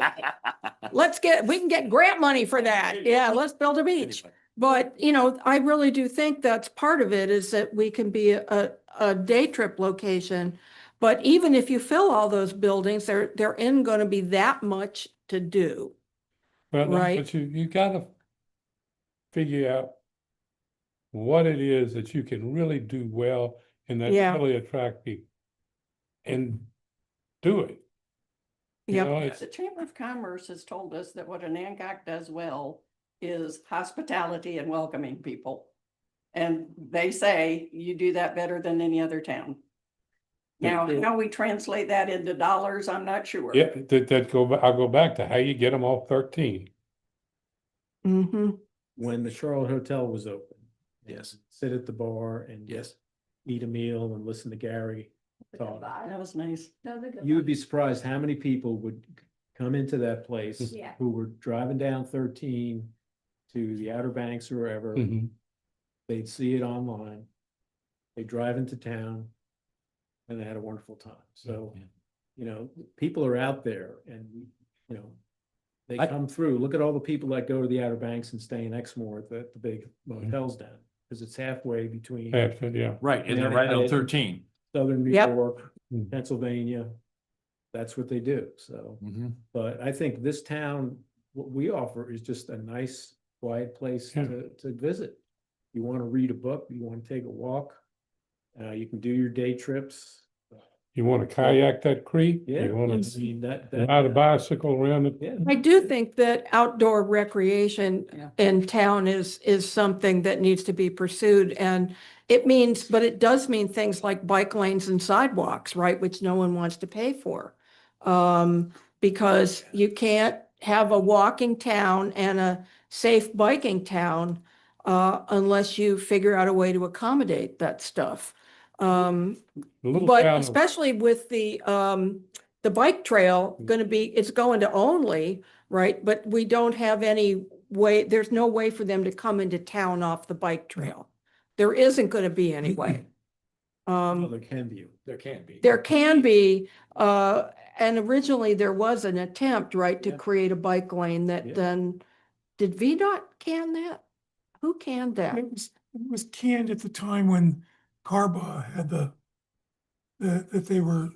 We can get grant money for that. Yeah, let's build a beach. But, you know, I really do think that's part of it, is that we can be a day trip location. But even if you fill all those buildings, there isn't going to be that much to do. Well, no, Right. but you gotta figure out what it is that you can really do well and that Yeah. really attract people. And do it. You Yep. know, it's, The Chamber of Commerce has told us that what Anacog does well is hospitality and welcoming people. And they say you do that better than any other town. Now, how we translate that into dollars, I'm not sure. yeah, I'll go back to how you get them off 13. Mm-hmm. When the Charlotte Hotel was open. Yes. Sit at the bar and Yes. eat a meal and listen to Gary talk. That was nice. You would be surprised how many people would come into that place Yeah. who were driving down 13 to the Outer Banks or wherever. Mhm. They'd see it online. They drive into town and they had a wonderful time. So, Yeah. you know, people are out there and, you know, they I- come through. Look at all the people that go to the Outer Banks and stay in Exmoor at the big Mm-hmm. motels down, because it's halfway between That's it, yeah. Right, and they're Yeah, right on I- 13. southern New Yep. York, Mm. Pennsylvania. That's what they do. So, Mhm. but I think this town, what we offer is just a nice, quiet place Yeah. to visit. You want to read a book, you want to take a walk, you can do your day trips. You wanna kayak that creek? Yeah, You wanna I mean, that. ride a bicycle around it? Yeah. I do think that outdoor recreation Yeah. in town is something that needs to be pursued. And it means, but it does mean things like bike lanes and sidewalks, right, which no one wants to pay for. Because you can't have a walking town and a safe biking town unless you figure out a way to accommodate that stuff. A little But town of- especially with the bike trail it's going to Only, right? But we don't have any way, there's no way for them to come into town off the bike trail. There isn't going to be any way. Well, there can be. There can be. There can be, and originally there was an attempt, right, to Yeah. create a bike lane Yeah. that then, did VDOT can that? Who canned that? It was canned at the time when Carba had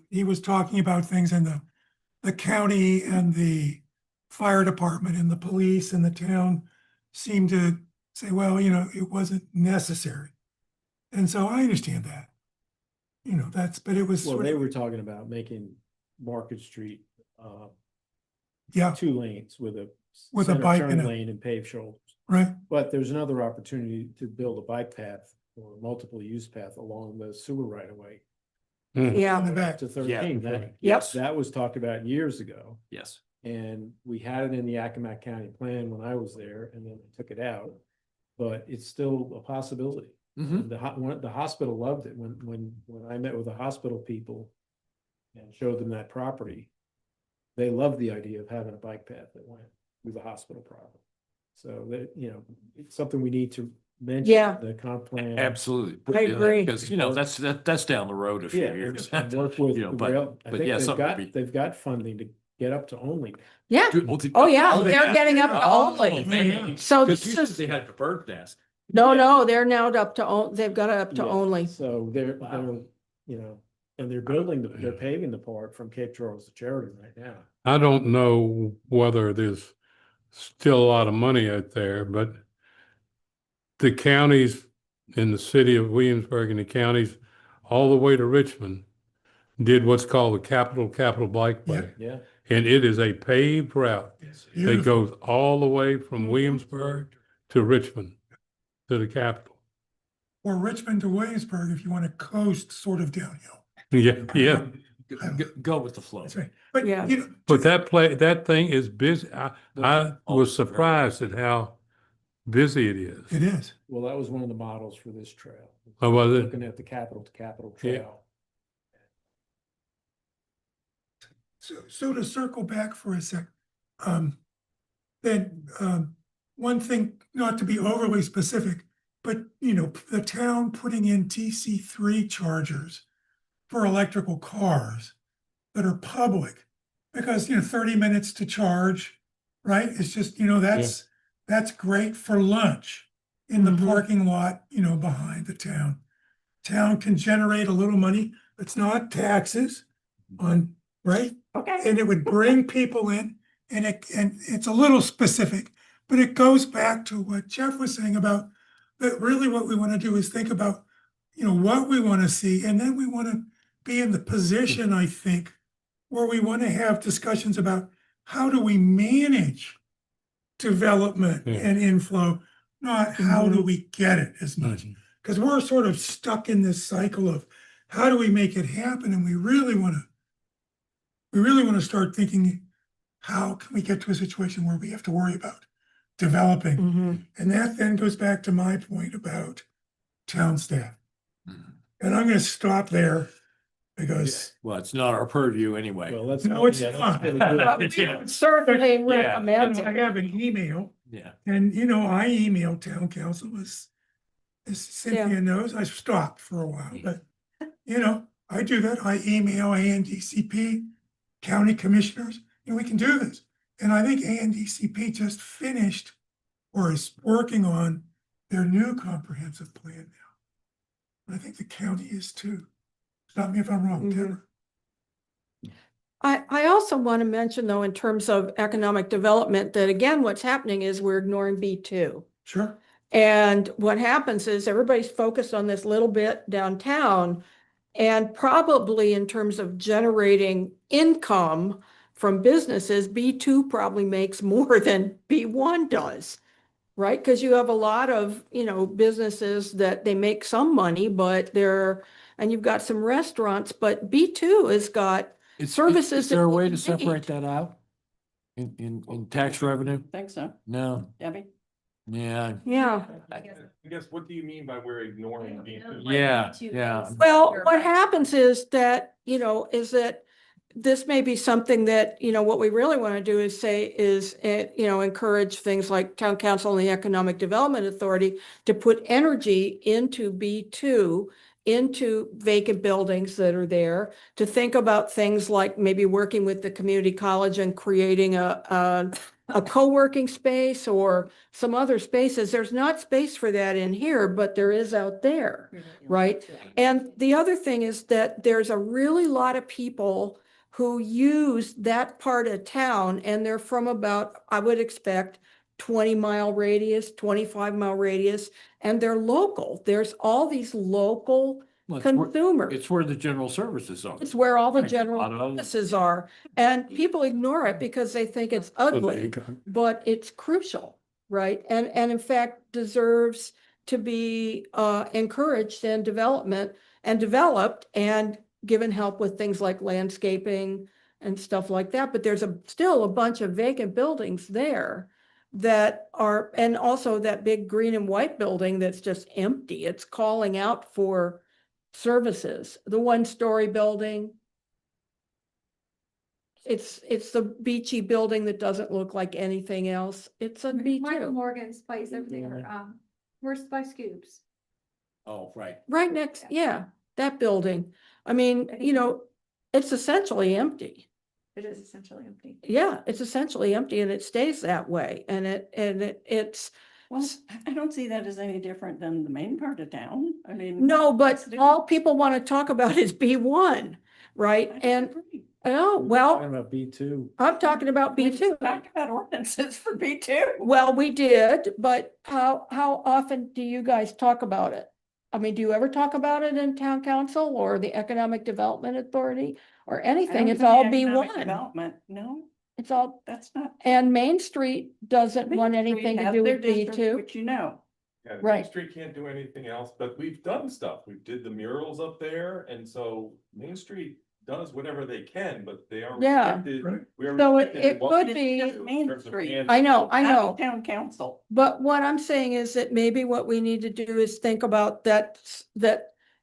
he was talking about things in the county and the fire department and the police and the town seemed to say, well, you know, it wasn't necessary. And so I understand that. You know, but it was Well, sort they of, were talking about making Market Street, yeah, 2 lanes with a. With a center bike turn and a- lane and paved shoulders. right. But there's another opportunity to build a bike path or multiple use path along the sewer right of way In the Yeah, back. to 13. right. Yep. That was talked about years ago. Yes. And we had it in the Accomack County plan when I was there, and then they took it out. But it's still a possibility. Mhm. The hospital loved it when I met with the hospital people and showed them that property. They loved the idea of having a bike path that went through the hospital property. So that, you know, it's something we need to mention. Yeah. The comp plan. Absolutely. I agree. Because, you know, that's down the road a few Yeah, years. and work with You know, the but- rail. I but think yeah, something to be- they've got funding to get up to Only. yeah. Oh, yeah, they're getting up to Only. Man. So Because this usually is, they had a bird's nest. no, they're now up to, they've got it up to Yeah, Only. So they're, you know, and they're they're paving the part from Cape Charles to Sheridan right now. I don't know whether there's still a lot of money out there, but the counties in the city of Williamsburg and the counties all the way to Richmond did what's called the capital bike way. Yeah. And it is a paved route that Beautiful. goes all the way from Williamsburg to Richmond, to the capital. Or Richmond to Williamsburg if you want to coast sort of downhill. Yeah, yeah. Go with the flow. That's right. But, Yeah. you know, But that thing is busy. I was surprised at how busy it is. It is. Well, that was one of the models for this trail. Oh, was it? Looking at the capital to capital Yeah. trail. So to circle back for a sec, then, one thing, not to be overly specific, but, you know, the town putting in TC3 chargers for electrical cars that are public, because, you know, 30 minutes to charge, right? It's just, you know, that's great for lunch in the Mhm. parking lot, you know, behind the town. Town can generate a little money. It's not taxes on, right? Okay. And it would bring people in, and it's a little specific, but it goes back to what Jeff was saying about that really what we want to do is think about, you know, what we want to see, and then we want to be in the position, I think, where we want to have discussions about how do we manage development Yeah. and inflow, not how do we get it as much. Because we're sort of stuck in this cycle of how do we make it happen, and we really want to start thinking, how can we get to a situation where we have to worry about developing? Mhm. And that then goes back to my point about town staff. And I'm gonna stop there because, Well, it's not our purview anyway. Well, that's. no, it's yeah, that's not. really good. But we would certainly recommend I it. have an email, Yeah. and, you know, I emailed town council, as Cynthia knows, I stopped for a while, but, you know, I do that. I email ANDCP, county commissioners, and we can do this. And I think ANDCP just finished or is working on their new comprehensive plan now. And I think the county is too. Stop me if I'm wrong, Mhm. Deborah. I also want to mention, though, in terms of economic development, that again, what's happening is we're ignoring B2. Sure. And what happens is everybody's focused on this little bit downtown. And probably in terms of generating income from businesses, B2 probably makes more than B1 does. Right? Because you have a lot of, you know, businesses that they make some money, but and you've got some restaurants, but B2 has got services. Is there a way to that you separate need. that out? In tax revenue? Think so, No, Debbie? yeah, Yeah. I guess, what do you mean by we're ignoring B2? yeah. Well, what happens is that, you know, is that this may be something that, you know, what we really want to do is say is, you know, encourage things like town council and the Economic Development Authority to put energy into B2, into vacant buildings that are there, to think about things like maybe working with the community college and creating a co-working space or some other spaces. There's not space for that in here, but there is out there, right? And the other thing is that there's a really lot of people who use that part of town, and they're from about, I would expect, 20-mile radius, 25-mile radius, and they're local. There's all these local Well, it's where- consumers. It's where the general services are. It's where all the Right. general A lot of those. services are, and people ignore it because they think it's ugly, but it's crucial, right? And in fact deserves to be encouraged and developed and given help with things like landscaping and stuff like that. But there's still a bunch of vacant buildings there that are, and also that big green and white building that's just empty. It's calling out for services. The one-story building. It's the beachy building that doesn't look like anything else. It's a Michael B2. Morgan's place over there, where's by Scoops? Oh, right. Right next, yeah, that building. I mean, you know, it's essentially empty. It is essentially empty. Yeah, it's essentially empty and it stays that way. And it's, Well, I don't see that as any different than the main part of town. I mean. no, but it's all people want to talk about is B1, right? different. And, oh, Talking well, about B2. I'm talking about We B2. talked about ordinances for B2. Well, we did, but how often do you guys talk about it? I mean, do you ever talk about it in town council or the Economic Development Authority or anything? It's all B1. Development, no, It's all, that's not. and Main Street doesn't want Main Street anything to has do their with district, B2. Which you know. Yeah, Main Right. Street can't do anything else, but we've done stuff. We did the murals up there, and so Main Street does whatever they can, but they are Yeah. restricted. Right. We are So restricted in it what could we be- can do in Main terms of Street. management. I know, I Not know. Town council. But what I'm saying is that maybe what we need to do is think about that,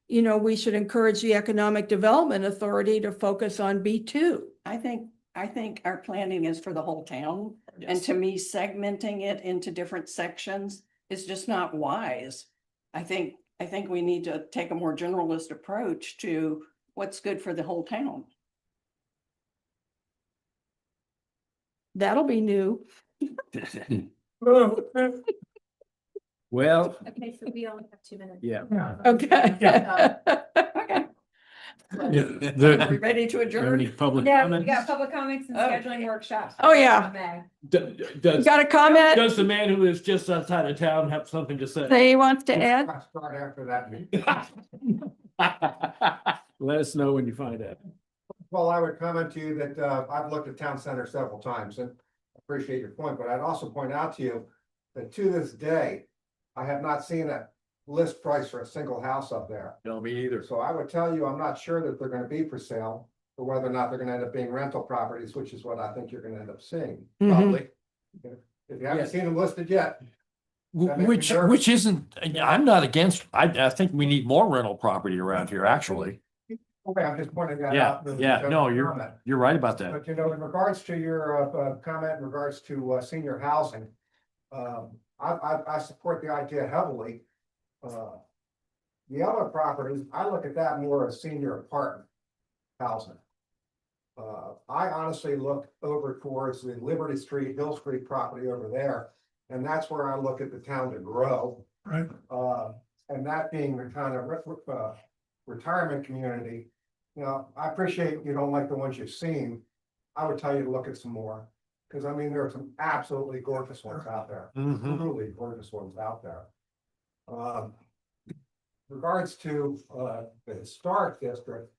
you know, we should encourage the Economic Development Authority to focus on B2. I think our planning is for the whole town. And Yes. to me, segmenting it into different sections is just not wise. I think we need to take a more generalist approach to what's good for the whole town. That'll be new. Well, Okay, so we only have 2 minutes. yeah. Okay. Okay. Yeah, Are we ready to adjourn? Any public Yeah, we comments? got public comments and Oh. scheduling workshops. Oh, yeah. May. You got a comment Does the man who is just outside of town have something to say? that he wants to add? I'll start after that meeting. Let us know when you find out. Well, I would comment to you that I've looked at town center several times and appreciate your point, but I'd also point out to you that to this day, I have not seen a list price for a single house up there. No, me either. So I would tell you, I'm not sure that they're gonna be for sale, or whether or not they're gonna end up being rental properties, which is what I think you're gonna end up seeing, Mhm. probably. If you haven't Yeah. seen them listed yet, That makes me Which nervous. isn't, I'm not against, I think we need more rental property around here, actually. okay, I'm just pointing that Yeah, out. as a yeah, no, general comment. you're right about that. But you know, in regards to your comment in regards to senior housing, I support the idea heavily. The other properties, I look at that more as senior apartment housing. I honestly look over towards the Liberty Street, Hill Street property over there, and that's where I look at the town to grow. Right. And that being the kind of retirement community. You know, I appreciate you don't like the ones you've seen. I would tell you to look at some more, because I mean, there are some absolutely gorgeous ones out there, Mhm. truly gorgeous ones out there. Regards to the historic district,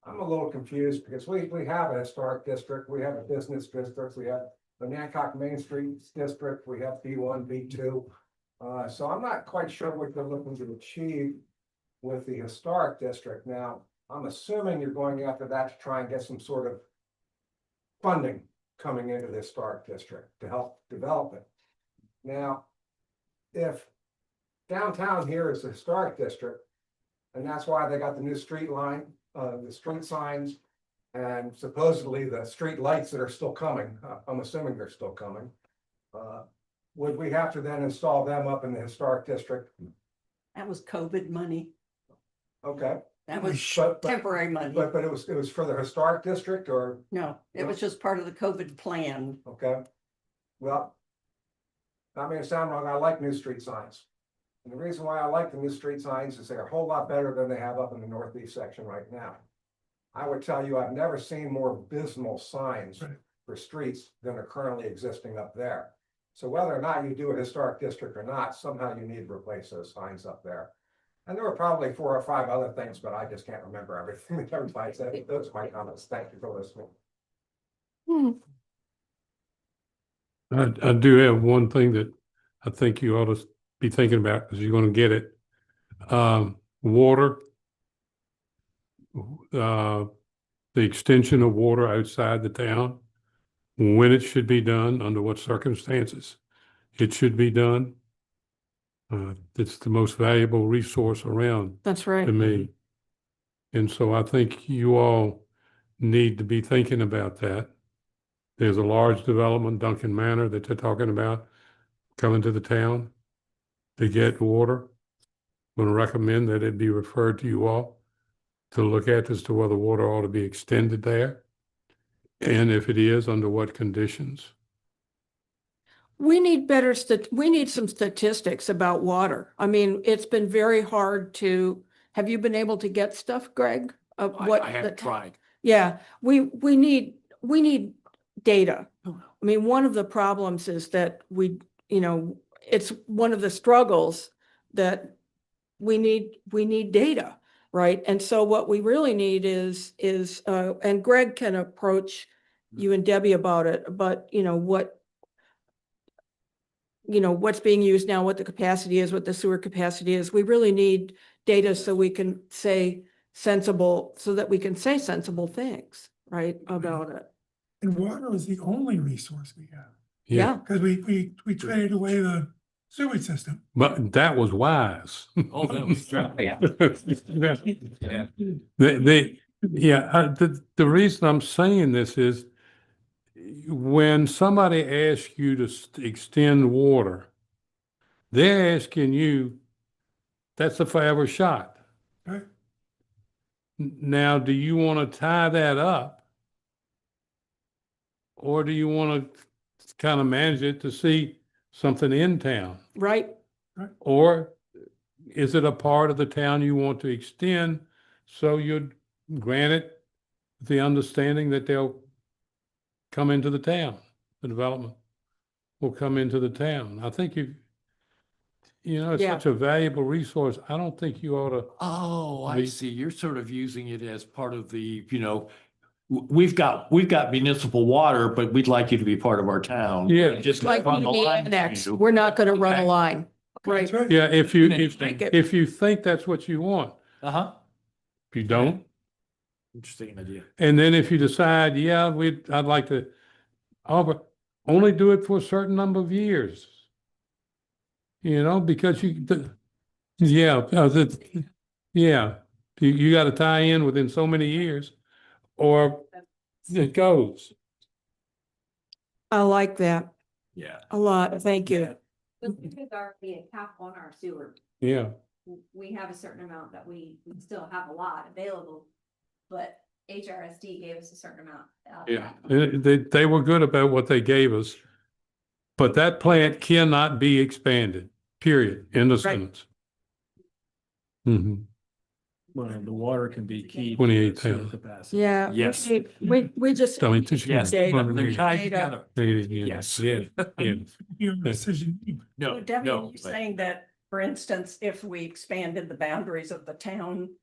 I'm a little confused because we have a historic district, we have a business district, we have the Nancock Main Street district, we have B1, B2. So I'm not quite sure what they're looking to achieve with the historic district. Now, I'm assuming you're going after that to try and get some sort of funding coming into the historic district to help develop it. Now, if downtown here is the historic district, and that's why they got the new street line, the street signs, and supposedly the street lights that are still coming, I'm assuming they're still coming. Would we have to then install them up in the historic district? That was COVID money. Okay. That was But- temporary money. But it was for the historic district or, No, it was just part of the COVID plan. okay? Well, not me to sound wrong, I like new street signs. And the reason why I like the new street signs is they're a whole lot better than they have up in the northeast section right now. I would tell you, I've never seen more abysmal signs Right. for streets than are currently existing up there. So whether or not you do a historic district or not, somehow you need to replace those signs up there. And there were probably 4 or 5 other things, but I just can't remember everything that everybody said. Those are my comments. Thank you for listening. I do have one thing that I think you ought to be thinking about, because you're gonna get it. Water. The extension of water outside the town, when it should be done, under what circumstances it should be done. It's the most valuable resource around That's right. to me. And so I think you all need to be thinking about that. There's a large development, Duncan Manor, that they're talking about coming to the town to get water. I'm going to recommend that it be referred to you all to look at as to whether water ought to be extended there. And if it is, under what conditions. We need we need some statistics about water. I mean, it's been very hard to, have you been able to get stuff, Greg? Of what I the have tried. Yeah, we need data. I mean, one of the problems is that it's one of the struggles that we need data, right? And so what we really need is and Greg can approach you and Debbie about it, but what's being used now, what the capacity is, what the sewer capacity is. We really need data so we can say, sensible, so that we can say sensible things, right, about it. And water is the only resource we have, Yeah, because we traded away the sewage system. But that was wise. Oh, that was Yeah. The reason I'm saying this is when somebody asks you to extend water, they're asking you, that's a forever shot. Right. Now, do you want to tie that up? Or do you want to kind of manage it to see something in town? right, Or is it a part of the town you want to extend? So you'd grant it with the understanding that they'll come into the town, the development will come into the town. I think it's Yeah. such a valuable resource. I don't think you ought to. Oh, I We- see. You're sort of using it as part of the, we've got municipal water, but we'd like you to be part of our town. Yeah. Just like run the the line annex, for you. we're not gonna run a Okay. line, right? That's right. Yeah, if you Interesting. think that's what you want, Uh-huh. if you don't, Interesting idea. and then if you decide, yeah, I'd like to, but only do it for a certain number of years. Because you got to tie in within so many years, or it goes. I like that Yeah. a lot, thank you. But there's already a cap on our sewer. Yeah, We have a certain amount that we still have a lot available, but HRSD gave us a certain amount. yeah. They were good about what they gave us. But that plant cannot be expanded, period, end of Right. sentence. Mhm. Well, the water can be key. 28,000. Capacity. Yeah. Yes. We just. I mean, Yes. Data. They're tied Data. together. Yes. Yes. Yeah. Your decision. No, Debbie, no. are you but- saying that, for instance, if we expanded the boundaries of the town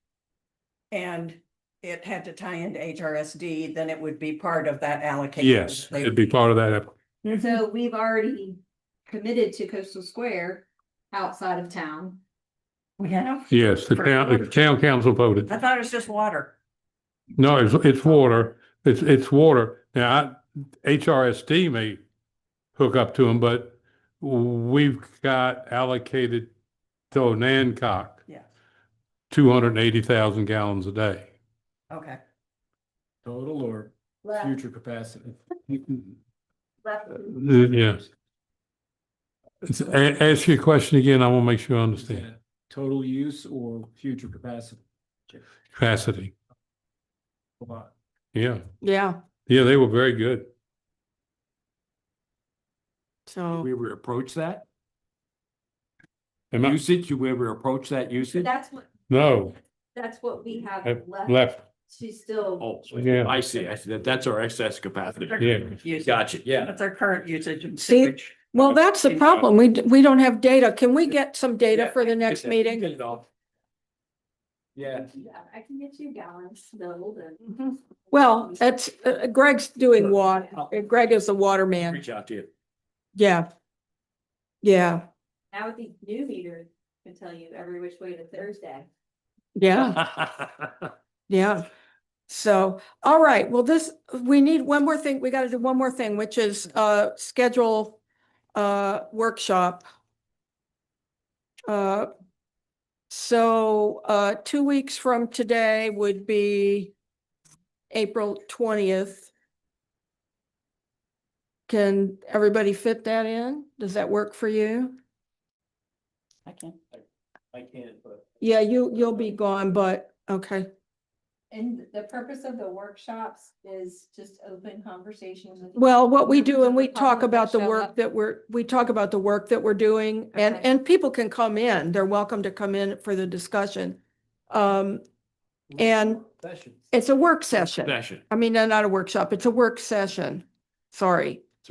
and it had to tie into HRSD, then it would be part of that allocation? Yes, it'd be part of that. So we've already committed to Coastal Square outside of town. We have? Yes, the town council voted. I thought it was just water. No, it's water. It's water. Now, HRSD may hook up to them, but we've got allocated to Nancock Yeah, 280,000 gallons a day. okay. Total or Left, future capacity? left. Yeah. Ask your question again. I want to make sure I understand. Total use or future capacity? Capacity. A lot. Yeah. Yeah, Yeah, they were very good. so, We ever approach that Am I- usage? You ever approach that usage? That's what, No, that's what we have I've left. left. She's still, Oh, Yeah. I see. That's our excess capacity. Yeah. Usage. Gotcha, yeah. That's our current usage of See, sewage. well, that's the problem. We don't have data. Can we get some data for the next meeting? Yeah. yeah, I can get you gallons filled and. Well, that's, Greg's doing water. Greg is the water man. Reach out to you. Yeah. Yeah, Now with these new meters, I can tell you every which way to Thursday. yeah, yeah. So, all right, well, we need one more thing. We got to do one more thing, which is, schedule, workshop. So, 2 weeks from today would be April 20th. Can everybody fit that in? Does that work for you? I can. I can't, but. Yeah, you'll be gone, but, okay. And the purpose of the workshops is just open conversations. with- Well, what we do, and we The talk public about the will show work up. that we talk about the work that we're doing, and, Okay. and people can come in. They're welcome to come in for the discussion. And it's a work session. Session, I mean, no, not a workshop, it's a work session. Sorry. that's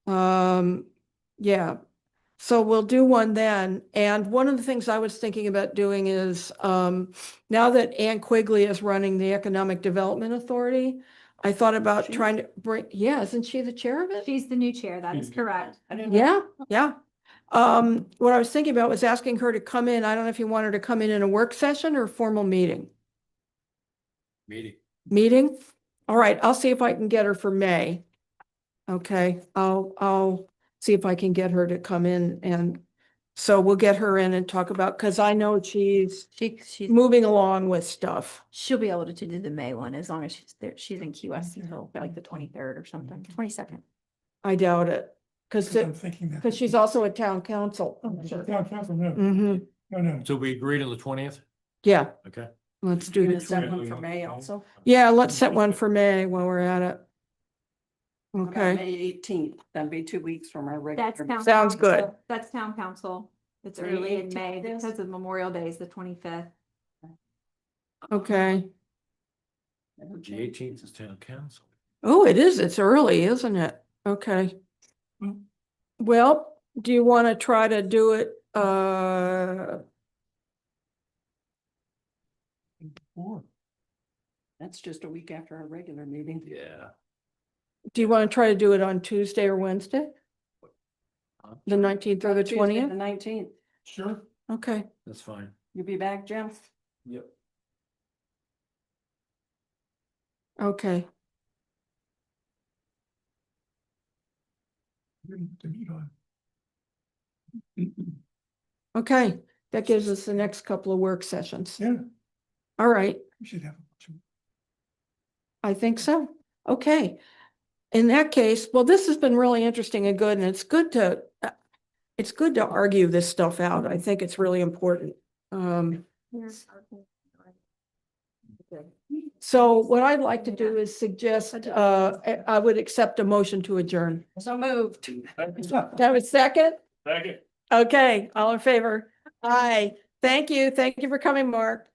right. Yeah. So we'll do one then. And one of the things I was thinking about doing is, now that Ann Quigley is running the Economic Development Authority, I thought about trying to bring, yeah, isn't she the chair of it? She's the new chair, that is correct. I didn't know. Yeah, yeah. What I was thinking about was asking her to come in. I don't know if you want her to come in a work session or a formal meeting. Meeting? All right, I'll see if I can get her for May. Okay, I'll see if I can get her to come in, and so we'll get her in and talk about, because I know she's She's, moving along with stuff. she'll be able to do the May one as long as she's there. She's in QS until like the 23rd or something, 22nd. I doubt it, because I'm thinking that. she's also a town council. Town council, no, Mm-hmm, no. So we agreed on the 20th? yeah, Okay. let's You're do gonna set it. one for May also? Yeah, let's set one for May while we're at it. How about Okay, May 18th, that'd be 2 weeks from our regular. That's town. Sounds council. good. That's town council. It's May early in 18th May is? because of Memorial Day is the 25th. okay. The eighteenth is town council. Oh, it is, it's early, isn't it? Okay. Well, do you want to try to do it, That's just a week after our regular meeting. Yeah. do you want to try to do it on Tuesday or Wednesday? The 19th or the Tuesday, 20th? The 19th. Sure. Okay, That's fine. You be back, Jim? Yep. To okay. meet on. Okay, that gives us the next couple of work sessions. Yeah, All right, we should have. I think so. Okay. In that case, well, this has been really interesting and good, and it's good to argue this stuff out. I think it's really important. So what I'd like to do is suggest, I would accept a motion to adjourn. So moved. Do I have a second? Second. Okay, all in favor? Aye. Thank you. Thank you for coming, Mark.